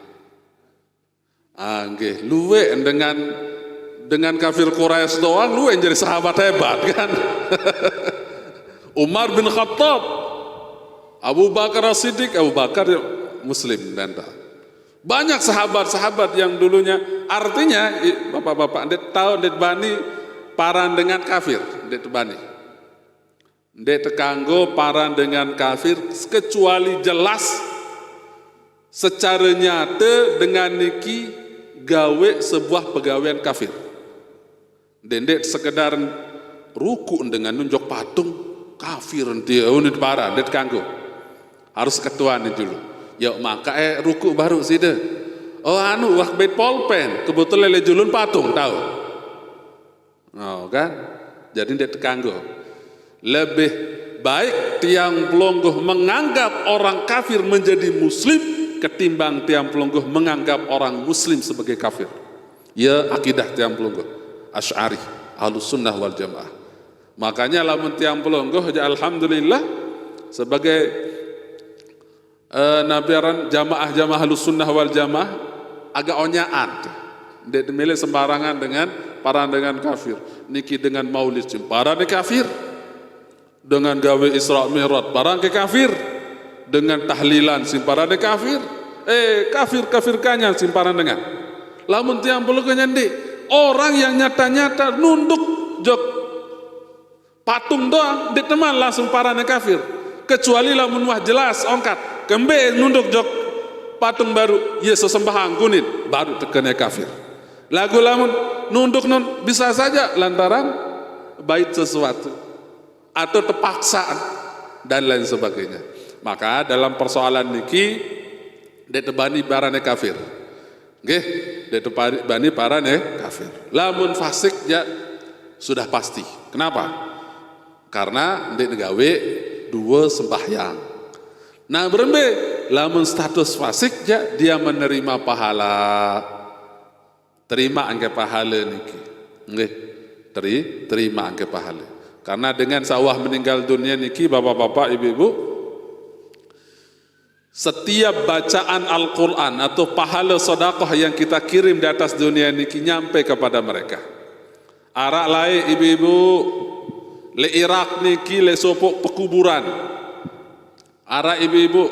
Luwe dengan kafir Quraisy doang lu yang jadi sahabat hebat kan. Umar bin Khattab, Abu Bakar As-Siddiq, Abu Bakar Muslim dan banyak sahabat-sahabat yang dulunya, artinya bapak-bapak ndet tahu ndet bani paran dengan kafir, ndet bani ndet tekanggo paran dengan kafir kecuali jelas secara nyata dengan niki gawe sebuah pegawaian kafir. Dendek sekedar ruku dengan nunjuk patung kafir dia unit parah det kanggo. Harus ketuaan dulu. Ya maka ruku baru sih deh. Oh wah bait polpen kebetulan lejulun patung tahu. Oh kan? Jadi det kanggo. Lebih baik tiang pelonggoh menganggap orang kafir menjadi muslim ketimbang tiang pelonggoh menganggap orang muslim sebagai kafir. Ya akidah tiang pelonggoh Asy'ari, Ahlus Sunnah wal Jamaah. Makanya lamun tiang pelonggoh ya alhamdulillah sebagai nabiaran jamaah Ahlus Sunnah wal Jamaah agak onyaan. Ndek milih sembarangan dengan paran dengan kafir. Niki dengan maulid paran kafir. Dengan gawe Isra Mi'raj paran ke kafir. Dengan tahlilan simparan kafir. Kafir kanya simparan dengan. Lamun tiang pelonggoh nyandi orang yang nyata-nyata nunduk jok patung doang di teman langsung parane kafir, kecuali lamun wah jelas ongkat kembe nunduk jok patung baru Yesus sembahang kunin baru tekene kafir. Lagu lamun nunduk non bisa saja lantaran bait sesuatu atau terpaksaan dan lain sebagainya. Maka dalam persoalan niki detebani barane kafir. Nggih, detebani barane kafir. Lamun fasik ya sudah pasti. Kenapa? Karena ndek gawe dua sembahyang. Nah berembe lamun status fasik ya dia menerima pahala. Terima angke pahala niki. Nggih, terima angke pahala. Karena dengan sawah meninggal dunia niki bapak-bapak ibu-ibu, setiap bacaan Al-Quran atau pahala sedekah yang kita kirim di atas dunia niki nyampe kepada mereka. Arak lain ibu-ibu le Irak niki le sopok pekuburan. Arak ibu-ibu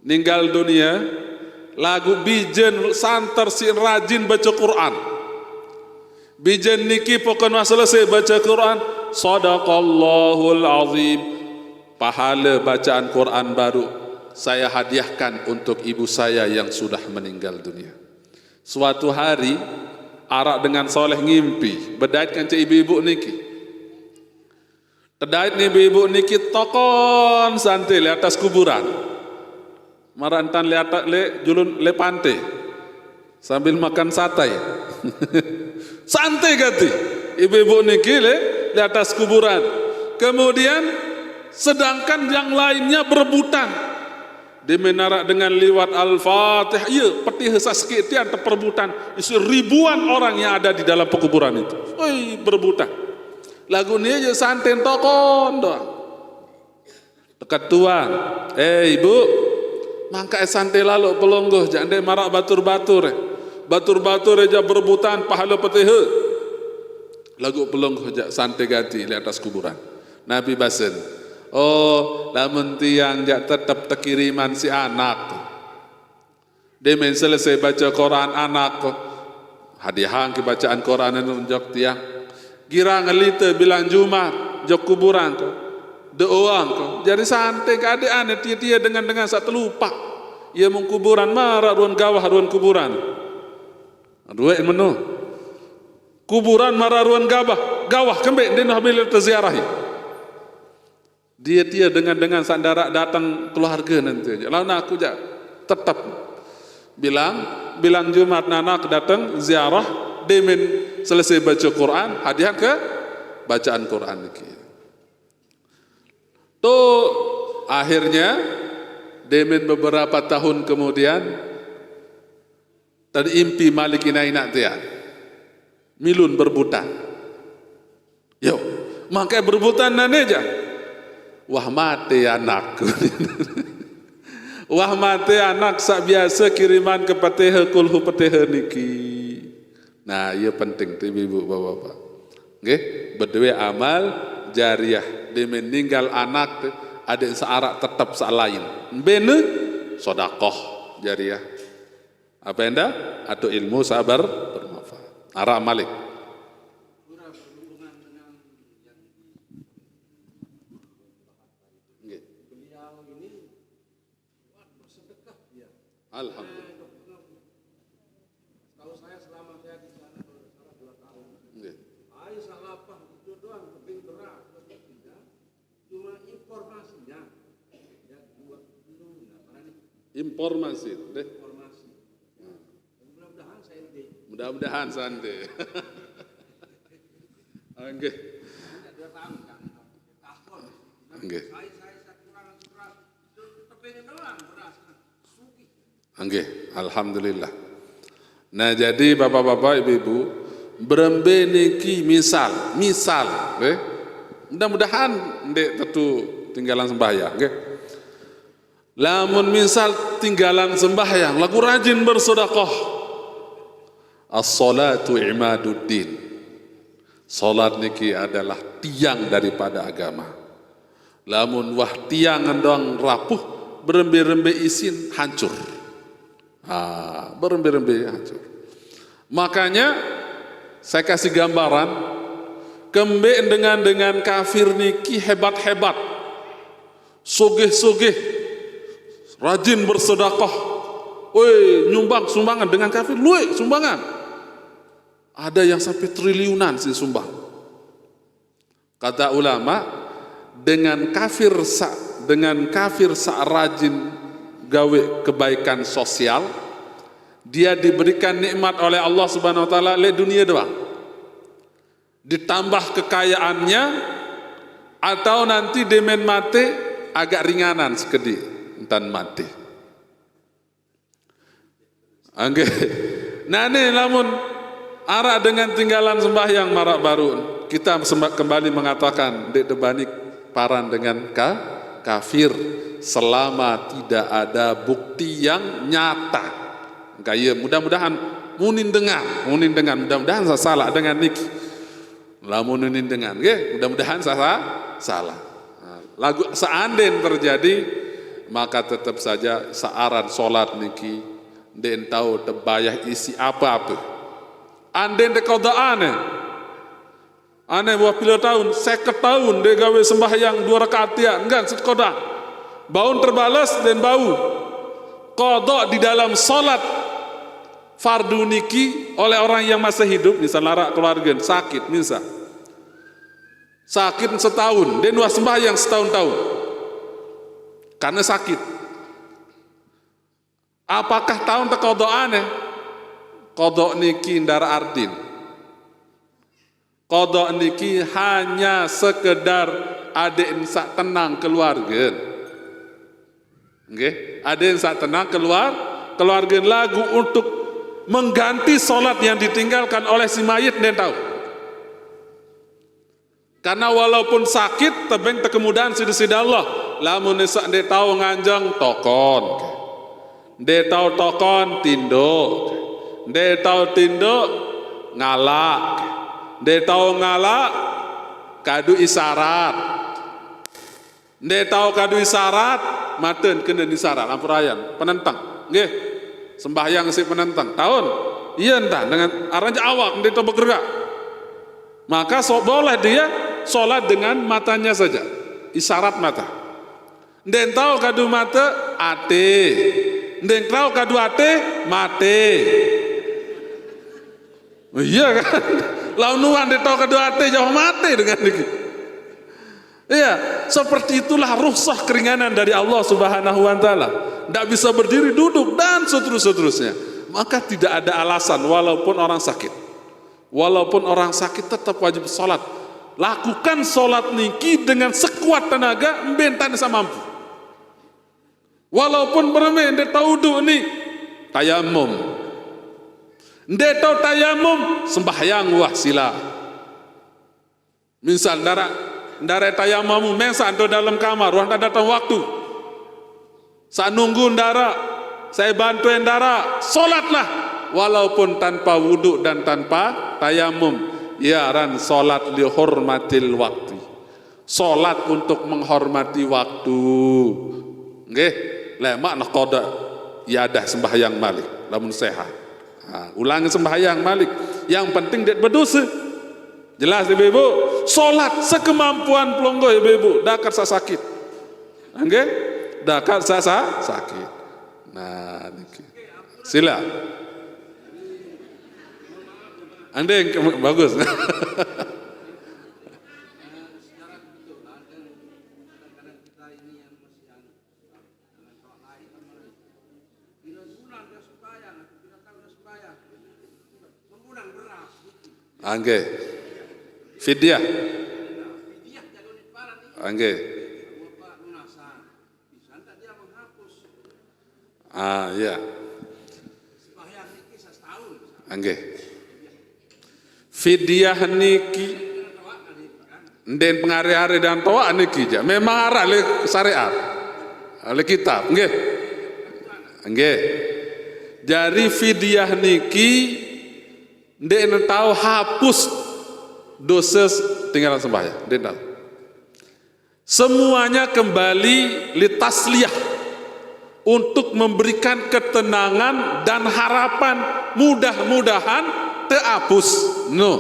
ninggal dunia lagu bijen santer si rajin baca Quran. Bijen niki pokoknya selesai baca Quran, sadaqallahul azim. Pahala bacaan Quran baru saya hadiahkan untuk ibu saya yang sudah meninggal dunia. Suatu hari arak dengan soleh ngimpi berdaitkan cik ibu-ibu niki. Terdait ni ibu-ibu niki tokon santai le atas kuburan. Marantan le atas le julun le pantai sambil makan satai. Santai gati ibu-ibu niki le atas kuburan. Kemudian sedangkan yang lainnya berebutan di menarak dengan liwat Al-Fatihah. Ya, peti hesak sikit tian terperebutan. Isi ribuan orang yang ada di dalam pekuburan itu. Oi, berebutan. Lagu ni aja santai tokon doang. Dekat tuan, ibu, mangka santai lalu pelonggoh, jangan marak batur-batur. Batur-batur aja berebutan pahala peti he. Lagu pelonggoh aja santai gati di atas kuburan. Nabi basen. Oh, lamun tiang jak tetap terkiriman si anak. Dia main selesai baca Quran anak. Hadiah ke bacaan Quran nunjuk tiang. Gira ngelite bilang Jumat jok kuburan ko. Doang ko. Jadi santai keadaan dia dengan satu lupa. Ia mengkuburan marah ruan gawah ruan kuburan. Dua menu. Kuburan marah ruan gawah kembali dia nak ambil terziarahi. Dia dengan sandara datang keluarga nanti. Lalu aku jak tetap bilang Jumat anak datang ziarah demen selesai baca Quran hadiah ke bacaan Quran niki. Tuh akhirnya demen beberapa tahun kemudian tadi impi Malik inainak dia milun berbutan. Yo, makanya berbutan naneja. Wah mati anakku. Wah mati anak sak biasa kiriman ke petehe kulhu petehe niki. Nah, ia penting tu ibu bapak-bapak. Nggih, berdua amal jariah. Dia meninggal anak ada searak tetap sak lain. Bene sedekah jariah. Apa enda? Atau ilmu sabar bermanfaat. Arak Malik. Alhamdulillah. Kalau saya selama saya di sana salah 2 tahun. Air salapah itu doang keping beras tidak. Cuma informasinya ya dua belum mana Informasi deh. informasi. Mudah-mudahan saya deh. Mudah-mudahan santai. Nggih. 2 tahun kan. Tahun. Nggih. Saya kurang keping doang beras. Nggih, alhamdulillah. Nah, jadi bapak-bapak, ibu-ibu, berembe niki misal, nggih. Mudah-mudahan ndek tentu tinggalan sembahyang, nggih. Lamun misal tinggalan sembahyang, lagu rajin bersedekah. As-salatu imaduddin. Salat niki adalah tiang daripada agama. Lamun wah tiang ndong rapuh, berembe-rembe isin hancur. Berembe-rembe hancur. Makanya saya kasih gambaran kembe dengan kafir niki hebat-hebat, sugih-sugih, rajin bersedekah, sumbangan dengan kafir, sumbangan. Ada yang sampai triliunan sih sumbang. Kata ulama, dengan kafir rajin gawe kebaikan sosial, dia diberikan nikmat oleh Allah Subhanahu wa taala le dunia doang. Ditambah kekayaannya atau nanti demen mati agak ringanan sekedi entan mati. Angge. Nane lamun arak dengan tinggalan sembahyang marak baru kita kembali mengatakan dek debanik paran dengan kafir selama tidak ada bukti yang nyata. Gaya mudah-mudahan munin dengar mudah-mudahan saya salah dengan niki. Lamun ini dengan mudah-mudahan salah. Lagu seandainya terjadi maka tetap saja searan solat niki den tahu tebayah isi apa-apa. Anden de qada'ane. Ane buah puluh tahun, 50 tahun dia gawe sembahyang 2 rakaat ya, enggak sekodah. Baun terbalas dan bau. Qada di dalam salat fardu niki oleh orang yang masih hidup, misal lara keluarga sakit misal. Sakit setahun, dan wah sembahyang setahun-tahun. Karena sakit. Apakah tahun tekodoane? Kodok niki ndara ardin. Kodok niki hanya sekedar adek sak tenang keluarga. Nggih, adek sak tenang keluarga lagu untuk mengganti solat yang ditinggalkan oleh si mayit den tahu. Karena walaupun sakit tebeng kemudahan sida Allah. Lamun nesak de tahu nganjang tokon. De tahu tokon tinduk. De tahu tinduk ngalak. De tahu ngalak kadu isyarat. De tahu kadu isyarat maten kena isyarat ampurayan penentang. Nggih. Sembahyang si penentang. Tahun. Iya entah dengan aranja awak de tahu bergerak. Maka boleh dia sholat dengan matanya saja, isyarat mata. Den tahu kadu mata ate, den tahu kadu ate mate. Oh, iya kan? Launuan den tahu kadu ate jauh mate dengan ini. Iya, seperti itulah rukhsah keringanan dari Allah Subhanahu wa taala. Tidak bisa berdiri, duduk dan seterusnya. Maka tidak ada alasan walaupun orang sakit. Walaupun orang sakit tetap wajib sholat. Lakukan sholat niki dengan sekuat tenaga, bentan sama mampu. Walaupun bermain dia tahu ini tayamum. Dia tahu tayamum sembahyang wah sila. Misal ndara tayamum mensa atau dalam kamar, wah datang waktu. Saat nunggu ndara, saya bantu ndara, sholatlah. Walaupun tanpa wudhu dan tanpa tayamum, ya ran solat lihormatil waktu, solat untuk menghormati waktu. Nggih, lemak nak koda yadah sembahyang malik, lamun sehat. Ulangi sembahyang malik. Yang penting dia berdosa. Jelas ibu-ibu, solat sekemampuan pelonggo ibu-ibu, dakar sa sakit. Nggih, dakar sa sakit. Nah, niki. Sila. Anda yang bagus. Secara begitu, kadang-kadang kita ini yang masih dengan orang lain bila bulan dia sembahyang, kita tahu dia sembahyang, mengundang beras. Angge, fidyah. Fidyah jago di paran ini. Angge. Bapak lunasan, bisa tak dia menghapus. Ya. Sembahyang ini setahun. Angge. Fidyah niki den pengari-ari dan toa niki ja memang arah le syariat le kitab nggih nggih. Jadi fidyah niki den tahu hapus dosa tinggalan sembahyang den tahu. Semuanya kembali li tasliyah untuk memberikan ketenangan dan harapan mudah-mudahan terhapus. No.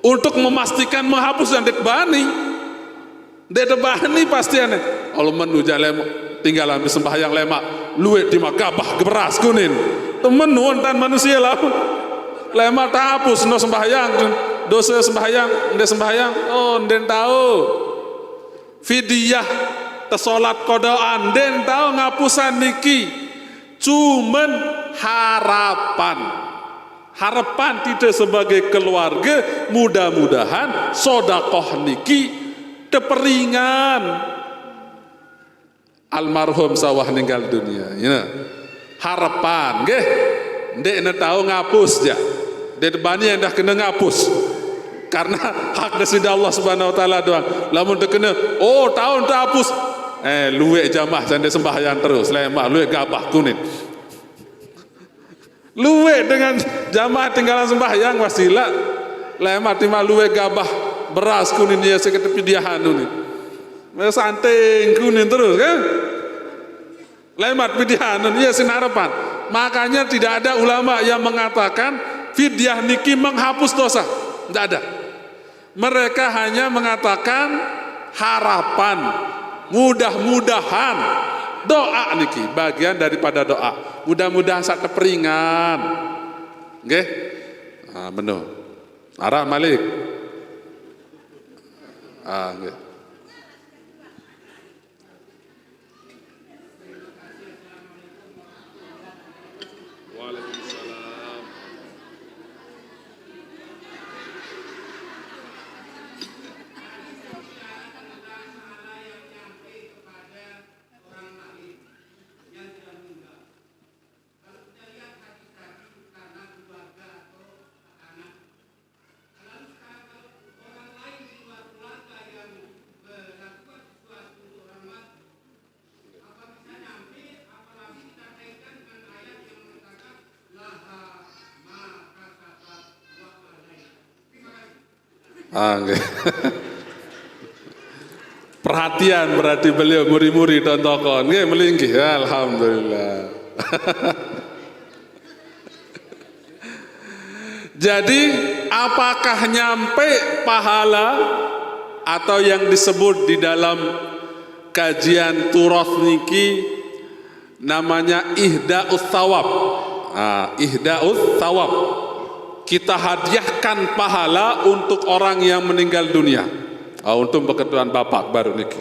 Untuk memastikan menghapus dan ditbani. Ditbani pasti aneh. Kalau menuja lemak tinggal ambil sembahyang lemak, luwet di makabah geberas kunin. Temen wonten manusia lah. Lemak terhapus no sembahyang, dosa sembahyang, ndek sembahyang. Oh, ndek tahu. Fidyah tesolat kodaan, ndek tahu ngapusan niki. Cuman harapan. Harapan tidak sebagai keluarga, mudah-mudahan sodakoh niki teperingan almarhum sawah ninggal dunia. Ya. Harapan, nggih, ndek na tahu ngapus ja, ndek bani yang dah kena ngapus, karena hak dari Allah Subhanahu Wa Taala doang. Lamun dah kena, oh tahun terhapus, luwe jamaah jande sembahyang terus, lemah luwe gabah kuning. Luwe dengan jamaah tinggalan sembahyang wasilah Lemat maluwe gabah beras kuning ya seketepi diahan ini. Santing kuning terus kan? Lemat pidihan ya sinarapan. Makanya tidak ada ulama yang mengatakan fidyah niki menghapus dosa. Tidak ada. Mereka hanya mengatakan harapan, mudah-mudahan, doa niki bagian daripada doa. Mudah-mudahan sak teperingan. Nggih? Ah bener. Arah Malik. Ah nggih. Waalaikumsalam. Okay. Perhatian berarti beliau muri-muri dan tokon. Nggih melingkih. Alhamdulillah. Jadi apakah nyampe pahala atau yang disebut di dalam kajian turas niki namanya ihda'us thawab. Ihda'us thawab. Kita hadiahkan pahala untuk orang yang meninggal dunia. Untuk berketuan bapak baru niki.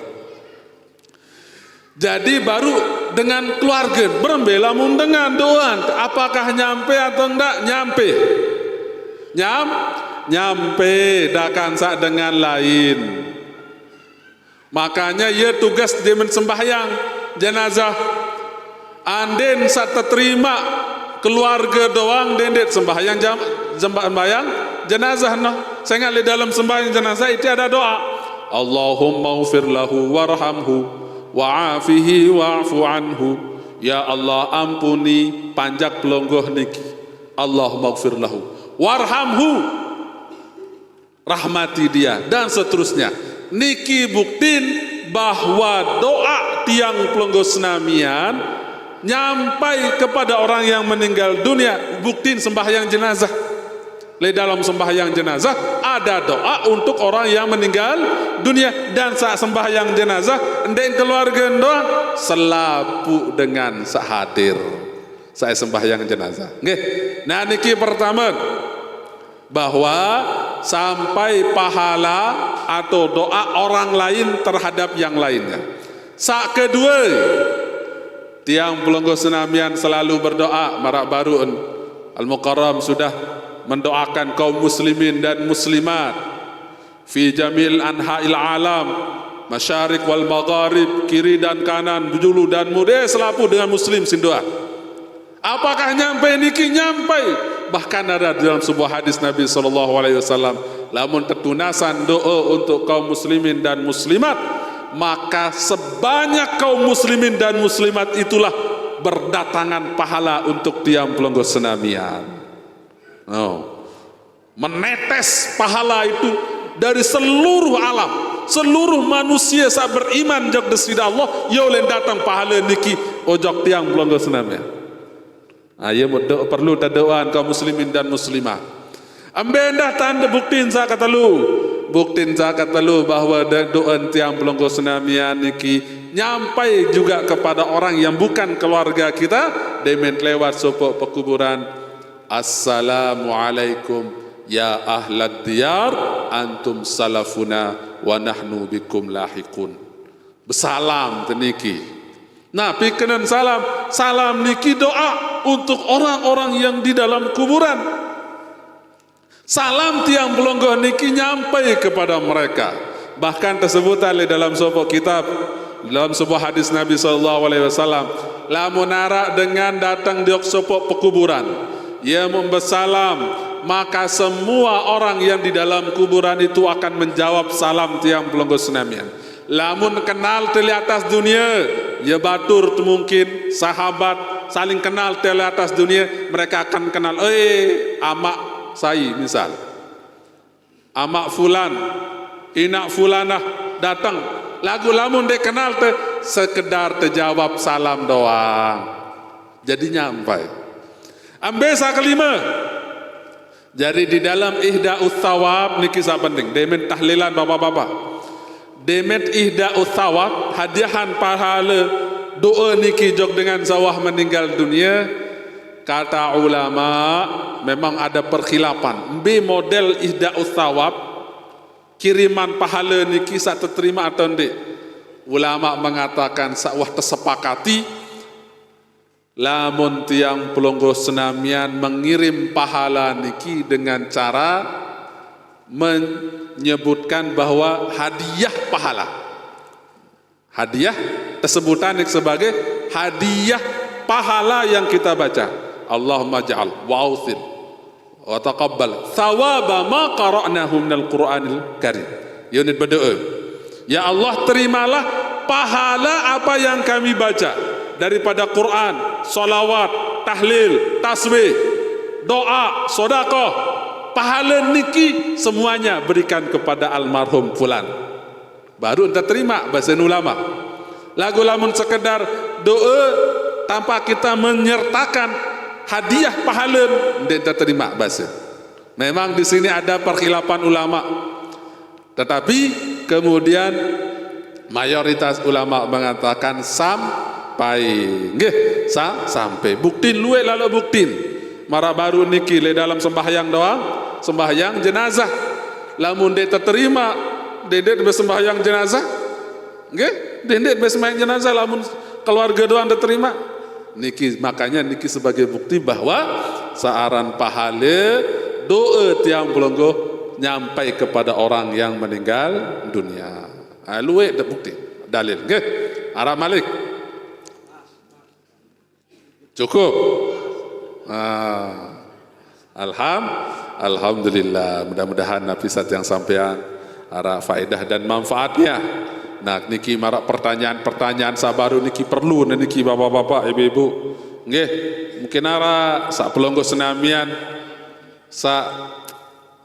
Jadi baru dengan keluarga berembelamun dengan doa. Apakah nyampe atau enggak? Nyampe. Nyampe dakan sak dengan lain. Makanya ia tugas dia mensembahyang jenazah. Anden sak terima keluarga doang dendet sembahyang jenazah noh. Saya ingat di dalam sembahyang jenazah itu ada doa. Allahumma ufir lahu warhamhu wa'afihi wa'fu anhu. Ya Allah ampuni panjak pelonggoh niki. Allahumma ufir lahu warhamhu, rahmati dia dan seterusnya. Niki buktin bahwa doa tiang pelonggoh senamian nyampai kepada orang yang meninggal dunia. Buktiin sembahyang jenazah. Di dalam sembahyang jenazah ada doa untuk orang yang meninggal dunia, dan saat sembahyang jenazah endek keluarga doa selapu dengan sahadir saya sembahyang jenazah. Nggih. Nah niki pertama bahwa sampai pahala atau doa orang lain terhadap yang lainnya. Sak kedua, tiang pelonggoh senamian selalu berdoa. Marak baru Al-Mukarram sudah mendoakan kaum muslimin dan muslimat fi jamil anha'il alam, masyarik wal magharib, kiri dan kanan, bujulu dan muda, selapu dengan muslim sindoa. Apakah nyampai niki? Nyampai. Bahkan ada dalam sebuah hadis Nabi SAW, lamun tetunasan doa untuk kaum muslimin dan muslimat, maka sebanyak kaum muslimin dan muslimat itulah berdatangan pahala untuk tiang pelonggoh senamian. Menetes pahala itu dari seluruh alam, seluruh manusia saat beriman jog desida Allah, ya oleh datang pahala niki ojok tiang pelonggoh senamian. Ya perlu doaan kaum muslimin dan muslimah. Ambil dah tanda buktiin saya kata lu bahwa doa tiang pelonggoh senamian niki nyampai juga kepada orang yang bukan keluarga kita. Demen lewat sopok pekuburan. Assalamualaikum ya ahlad diyar antum salafuna wa nahnu bikum lahiqun. Bersalam teniki. Nah, pikenan salam niki doa untuk orang-orang yang di dalam kuburan. Salam tiang pelonggoh niki nyampai kepada mereka. Bahkan tersebut dalam sebuah kitab, dalam sebuah hadis Nabi SAW, lamun arak dengan datang di sebuah pekuburan, ia membersalam, maka semua orang yang di dalam kuburan itu akan menjawab salam tiang pelonggoh senamian. Lamun kenal di atas dunia, ya batur mungkin sahabat saling kenal di atas dunia, mereka akan kenal, amak saya misal. amak fulan, inak fulanah datang. Lagu lamun dek kenal sekedar terjawab salam doang. Jadi nyampai. Ambesa kelima. Jadi di dalam ihda'us thawab niki sak penting. Demen tahlilan bapak-bapak. Demen ihda'us thawab, hadiahan pahala doa niki jog dengan sawah meninggal dunia. Kata ulama memang ada perkhilafan. B model ihda'us thawab, kiriman pahala niki sak terima atau ndik. Ulama mengatakan sawah tersepakati lamun tiang pelonggo senamian mengirim pahala niki dengan cara menyebutkan bahwa hadiah pahala. Hadiah tersebutan sebagai hadiah pahala yang kita baca. Allahumma ja'al wa'uthir wa taqabbal thawaba ma qara'nahu minal Qur'anil Karim. Unit berdoa. Ya Allah, terimalah pahala apa yang kami baca daripada Quran, salawat, tahlil, tasbih, doa, sedekah. Pahala niki semuanya berikan kepada almarhum fulan. Baru enta terima bahasa ulama. Lagu lamun sekedar doa tanpa kita menyertakan hadiah pahala enta terima bahasa. Memang di sini ada perkhilafan ulama. Tetapi kemudian mayoritas ulama mengatakan sampai nggih sampai buktin luwe lalu buktin mara baru niki le dalam sembahyang doang, sembahyang jenazah lamun dia terima dedet bersembahyang jenazah nggih dedet bersembahyang jenazah lamun keluarga doang terima niki. Makanya niki sebagai bukti bahwa searan pahala doa tiang pelonggo nyampai kepada orang yang meninggal dunia. Luwe dah bukti dalil nggih. Arab Malik cukup. Alhamdulillah, mudah-mudahan nafisat yang sampean ara faedah dan manfaatnya. Nah niki marak pertanyaan-pertanyaan sabaru niki perlu niki bapak-bapak ibu-ibu nggih. Mungkin ara sak pelonggo senamian sak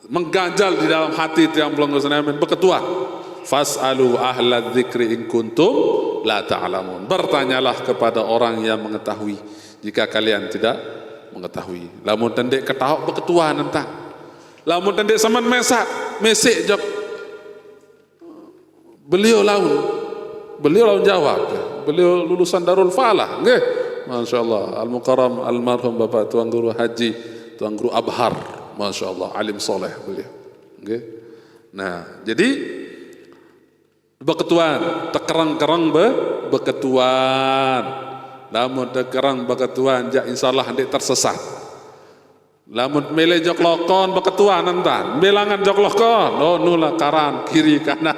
mengganjal di dalam hati tiang pelonggo senamian berketua. Fas'alu ahla dzikri in kuntum la ta'lamun. Bertanyalah kepada orang yang mengetahui jika kalian tidak mengetahui. Lamun tendek ketahok berketua nentang. Lamun tendek semen mesek jok. Beliau laun jawab. Beliau lulusan Darul Falah nggih. Masyaallah Al-Mukarram almarhum Bapak Tuan Guru Haji Tuan Guru Abhar, masyaallah alim soleh beliau nggih. Nah jadi beketuan tekerang-kerang beketuan. Lamun tekerang beketuan ja insyaallah hendak tersesat. Lamun mele jok lokon beketuan nantan belangan jok lokon oh nula karan kiri kanan.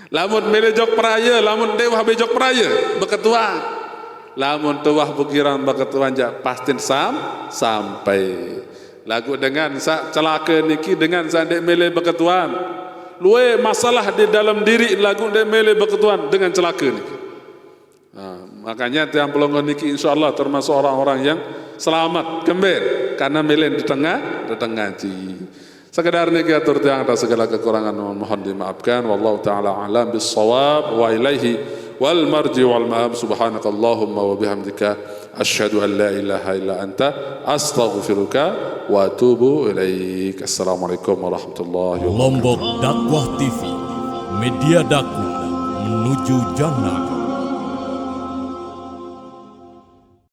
Lamun mele jok peraya lamun dewah bejok peraya beketuan. Lamun tuah bukiran beketuan ja pasti sampai. Lagu dengan sak celaka niki dengan sandek mele beketuan. Luwe masalah di dalam diri lagu dia mele berketuan dengan celaka niki. Makanya tiang pelonggo niki insyaallah termasuk orang-orang yang selamat kembali karena mele di tengah ngaji. Sekedar niki atur tiang atas segala kekurangan mohon dimaafkan. Wallahu taala alam bis-shawab wa ilaihi wal marji wal ma'ab. Subhanakallahumma wa bihamdika asyhadu an la ilaha illa anta astaghfiruka wa atubu ilaik. Assalamualaikum warahmatullahi wabarakatuh. Lombok Dakwah TV, media dakwah menuju jannah.